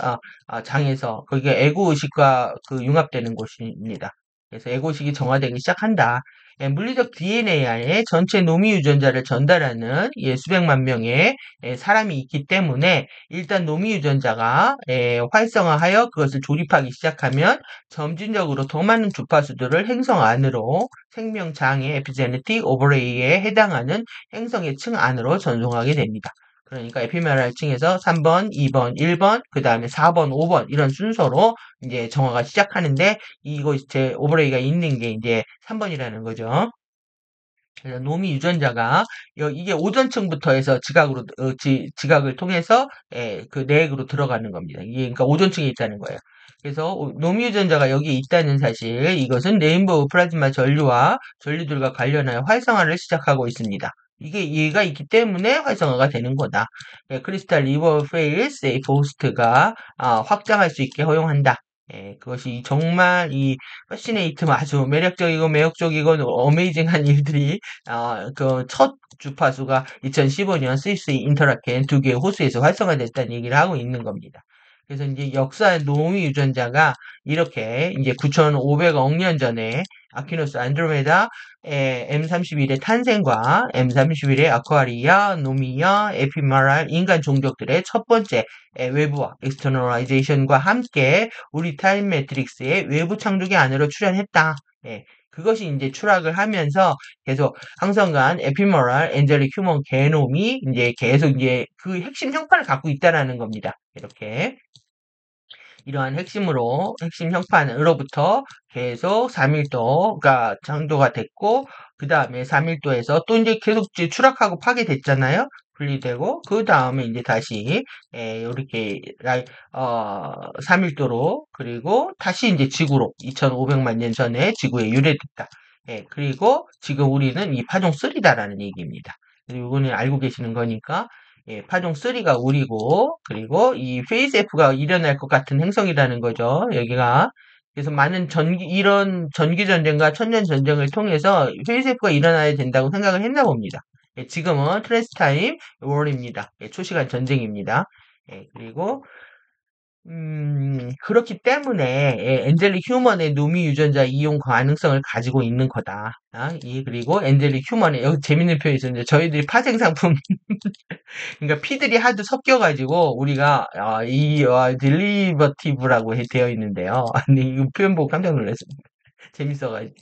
장에서 거기가 에고 의식과 그 융합되는 곳입니다. 그래서 에고 의식이 정화되기 시작한다. 물리적 DNA 안에 전체 노미 유전자를 전달하는 수백만 명의 사람이 있기 때문에 일단 노미 유전자가 활성화하여 그것을 조립하기 시작하면 점진적으로 더 많은 주파수들을 행성 안으로 생명장애 에피제네틱 오버레이에 해당하는 행성의 층 안으로 전송하게 됩니다. 그러니까 에피메랄 층에서 3번, 2번, 1번, 그 다음에 4번, 5번 이런 순서로 이제 정화가 시작하는데 이거 제 오버레이가 있는 게 이제 3번이라는 거죠. 그래서 노미 유전자가 이게 오존층부터 해서 지각을 통해서 그 내액으로 들어가는 겁니다. 이게 그러니까 오존층에 있다는 거예요. 그래서 노미 유전자가 여기에 있다는 사실, 이것은 레인보우 플라즈마 전류와 전류들과 관련하여 활성화를 시작하고 있습니다. 이게 얘가 있기 때문에 활성화가 되는 거다. 크리스탈 리버 페일 세이프 호스트가 확장할 수 있게 허용한다. 그것이 정말 이 패시네이트 아주 매력적이고 매혹적이고 어메이징한 일들이 그 첫 주파수가 2015년 스위스 인터라켄 두 개의 호수에서 활성화됐다는 얘기를 하고 있는 겁니다. 그래서 이제 역사의 노미 유전자가 이렇게 이제 9,500억 년 전에 아퀴노스 안드로메다 M31의 탄생과 M31의 아쿠아리아, 노미아, 에피마랄 인간 종족들의 첫 번째 외부화, 엑스터널라이제이션과 함께 우리 타임 매트릭스의 외부 창조기 안으로 출현했다. 그것이 이제 추락을 하면서 계속 항성간 에피머랄 엔젤릭 휴먼 게놈이 이제 계속 이제 그 핵심 형판을 갖고 있다라는 겁니다. 이렇게 이러한 핵심 형판으로부터 계속 3일도가 창조가 됐고 그 다음에 3일도에서 또 이제 계속 이제 추락하고 파괴됐잖아요. 분리되고 그 다음에 이제 다시 이렇게 3일도로 그리고 다시 이제 지구로 2,500만 년 전에 지구에 유래됐다. 그리고 지금 우리는 이 파종 3다라는 얘기입니다. 이거는 알고 계시는 거니까 파종 3가 우리고 그리고 이 페이스 F가 일어날 것 같은 행성이라는 거죠. 여기가 그래서 많은 이런 전기 전쟁과 천년 전쟁을 통해서 페이스 F가 일어나야 된다고 생각을 했나 봅니다. 지금은 트랜스타임 월입니다. 초시간 전쟁입니다. 그리고 그렇기 때문에 엔젤릭 휴먼의 노미 유전자 이용 가능성을 가지고 있는 거다. 그리고 엔젤릭 휴먼의 여기 재밌는 표현이 있었는데 저희들이 파생 상품 그러니까 피들이 하도 섞여가지고 우리가 딜리버티브라고 되어 있는데요. 아니 이 표현 보고 깜짝 놀랐습니다.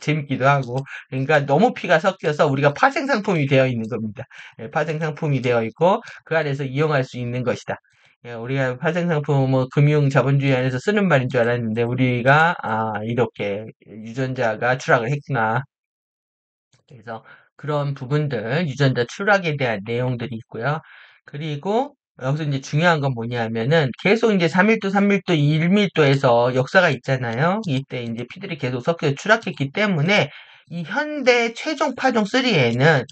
재밌기도 하고. 그러니까 너무 피가 섞여서 우리가 파생 상품이 되어 있는 겁니다. 예, 파생 상품이 되어 있고 그 안에서 이용할 수 있는 것이다. 예, 우리가 파생 상품 뭐 금융 자본주의 안에서 쓰는 말인 줄 알았는데 우리가 이렇게 유전자가 추락을 했구나. 그래서 그런 부분들, 유전자 추락에 대한 내용들이 있고요. 그리고 여기서 이제 중요한 건 뭐냐면은 계속 이제 3밀도, 3밀도, 1밀도에서 역사가 있잖아요. 이때 이제 피들이 계속 섞여 추락했기 때문에 이 현대 최종 파종 3에는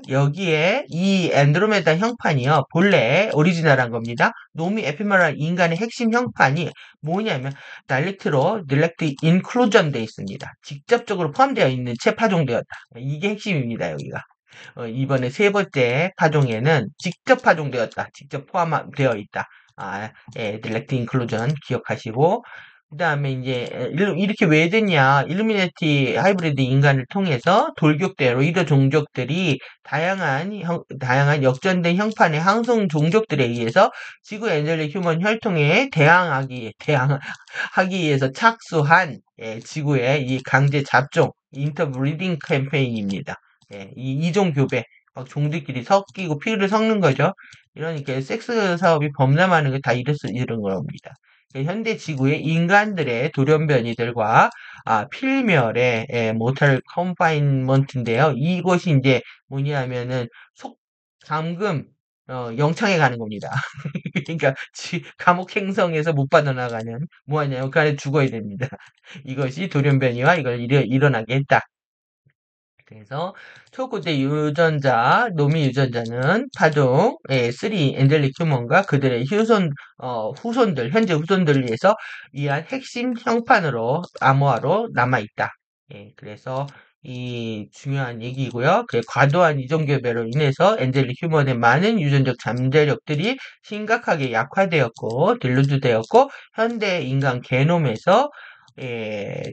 여기에 이 안드로메다 형판이요. 본래 오리지널한 겁니다. 노미 에피메랄 인간의 핵심 형판이 뭐냐면 달리트로 닐렉트 인클루전 돼 있습니다. 직접적으로 포함되어 있는 채 파종되었다. 이게 핵심입니다, 여기가. 이번에 세 번째 파종에는 직접 파종되었다. 직접 포함되어 있다. 예, 딜렉트 인클루전 기억하시고, 그 다음에 이제, 이렇게 왜 됐냐. 일루미네티 하이브리드 인간을 통해서 돌격대로 이러 종족들이 다양한 역전된 형판의 항성 종족들에 의해서 지구 엔젤릭 휴먼 혈통에 대항하기 위해서 착수한, 예, 지구의 이 강제 잡종, 인터브리딩 캠페인입니다. 예, 이 이종 교배, 막 종들끼리 섞이고 피를 섞는 거죠. 이러니까 섹스 사업이 범람하는 게 다 이런 겁니다. 현대 지구의 인간들의 돌연변이들과 필멸의 모탈 컨파인먼트인데요. 이것이 이제 뭐냐면은 감금 영창에 가는 겁니다. 그러니까 감옥 행성에서 못 빠져나가는 뭐하냐면 그 안에 죽어야 됩니다. 이것이 돌연변이와 이걸 일어나게 했다. 그래서 초고대 유전자, 노미 유전자는 파종 3 엔젤릭 휴먼과 그들의 현재 후손들을 위한 핵심 형판으로 암호화로 남아있다. 예, 그래서 이 중요한 얘기고요. 그 과도한 이종교배로 인해서 엔젤릭 휴먼의 많은 유전적 잠재력들이 심각하게 약화되었고 딜루즈되었고 현대 인간 게놈에서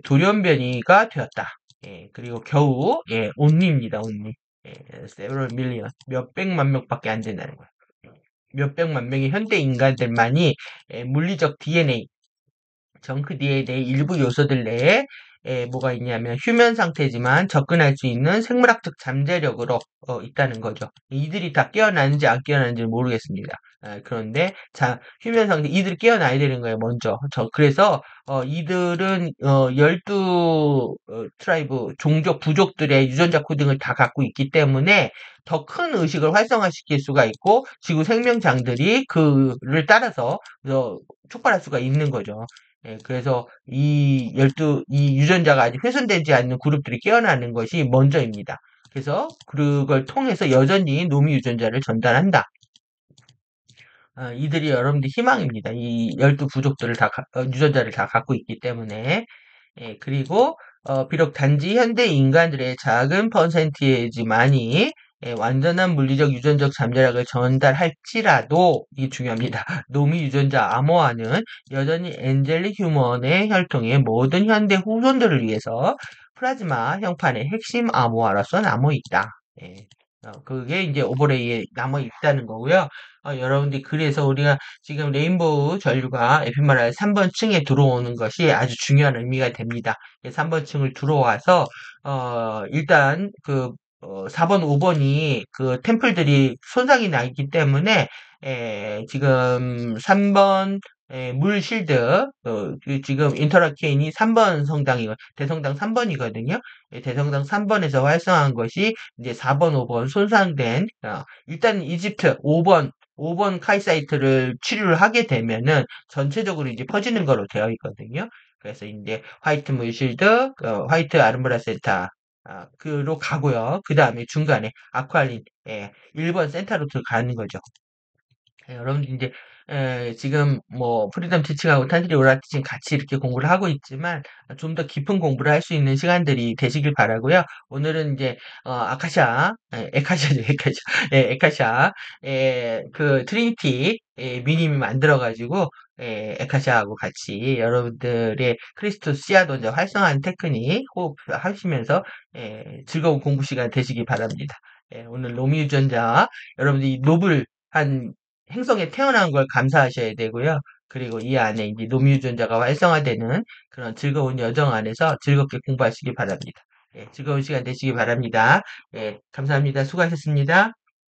돌연변이가 되었다. 예, 그리고 겨우, 예, 온리입니다, 온리. 예, several million. 몇백만 명밖에 안 된다는 거예요. 몇백만 명의 현대 인간들만이 물리적 DNA, 정크 DNA 일부 요소들 내에 뭐가 있냐면 휴면 상태지만 접근할 수 있는 생물학적 잠재력으로 있다는 거죠. 이들이 다 깨어나는지 안 깨어나는지 모르겠습니다. 그런데 휴면 상태 이들이 깨어나야 되는 거예요. 먼저. 그래서 이들은 12 트라이브 종족 부족들의 유전자 코딩을 다 갖고 있기 때문에 더 큰 의식을 활성화시킬 수가 있고 지구 생명장들이 그를 따라서 촉발할 수가 있는 거죠. 예, 그래서 이 유전자가 아직 훼손되지 않는 그룹들이 깨어나는 것이 먼저입니다. 그래서 그걸 통해서 여전히 노미 유전자를 전달한다. 이들이 여러분들 희망입니다. 이 12부족들을 유전자를 다 갖고 있기 때문에. 예, 그리고, 비록 단지 현대 인간들의 작은 퍼센티지만이 완전한 물리적 유전적 잠재력을 전달할지라도, 이게 중요합니다. 노미 유전자 암호화는 여전히 엔젤릭 휴먼의 혈통의 모든 현대 후손들을 위해서 플라즈마 형판의 핵심 암호화로서 남아있다. 예. 그게 이제 오버레이에 남아있다는 거고요. 여러분들이 그래서 우리가 지금 레인보우 전류가 에피메랄 3번 층에 들어오는 것이 아주 중요한 의미가 됩니다. 3번 층을 들어와서 일단 4번, 5번이 그 템플들이 손상이 나 있기 때문에 지금 3번 물 실드 지금 인터라케인이 3번 대성당 3번이거든요. 대성당 3번에서 활성화한 것이 이제 4번, 5번 손상된 일단 이집트 5번 카이사이트를 치료를 하게 되면은 전체적으로 이제 퍼지는 거로 되어 있거든요. 그래서 이제 화이트 물실드, 화이트 아르무라 센터, 그로 가고요. 그 다음에 중간에 아쿠아린, 1번 센터로 들어가는 거죠. 여러분들 이제 지금 뭐 프리덤 티칭하고 탄트리 오라 티칭 같이 이렇게 공부를 하고 있지만 좀 더 깊은 공부를 할 수 있는 시간들이 되시길 바라고요. 오늘은 이제 에카샤죠, 에카샤, 에카샤, 그 트리니티 미님이 만들어가지고 에카샤하고 같이 여러분들의 크리스토스 씨앗원자 활성화하는 테크닉 호흡하시면서 즐거운 공부 시간 되시기 바랍니다. 오늘 로미 유전자 여러분들이 노블 한 행성에 태어난 걸 감사하셔야 되고요. 그리고 이 안에 이제 노미유전자가 활성화되는 그런 즐거운 여정 안에서 즐겁게 공부하시기 바랍니다. 예, 즐거운 시간 되시기 바랍니다. 예, 감사합니다. 수고하셨습니다.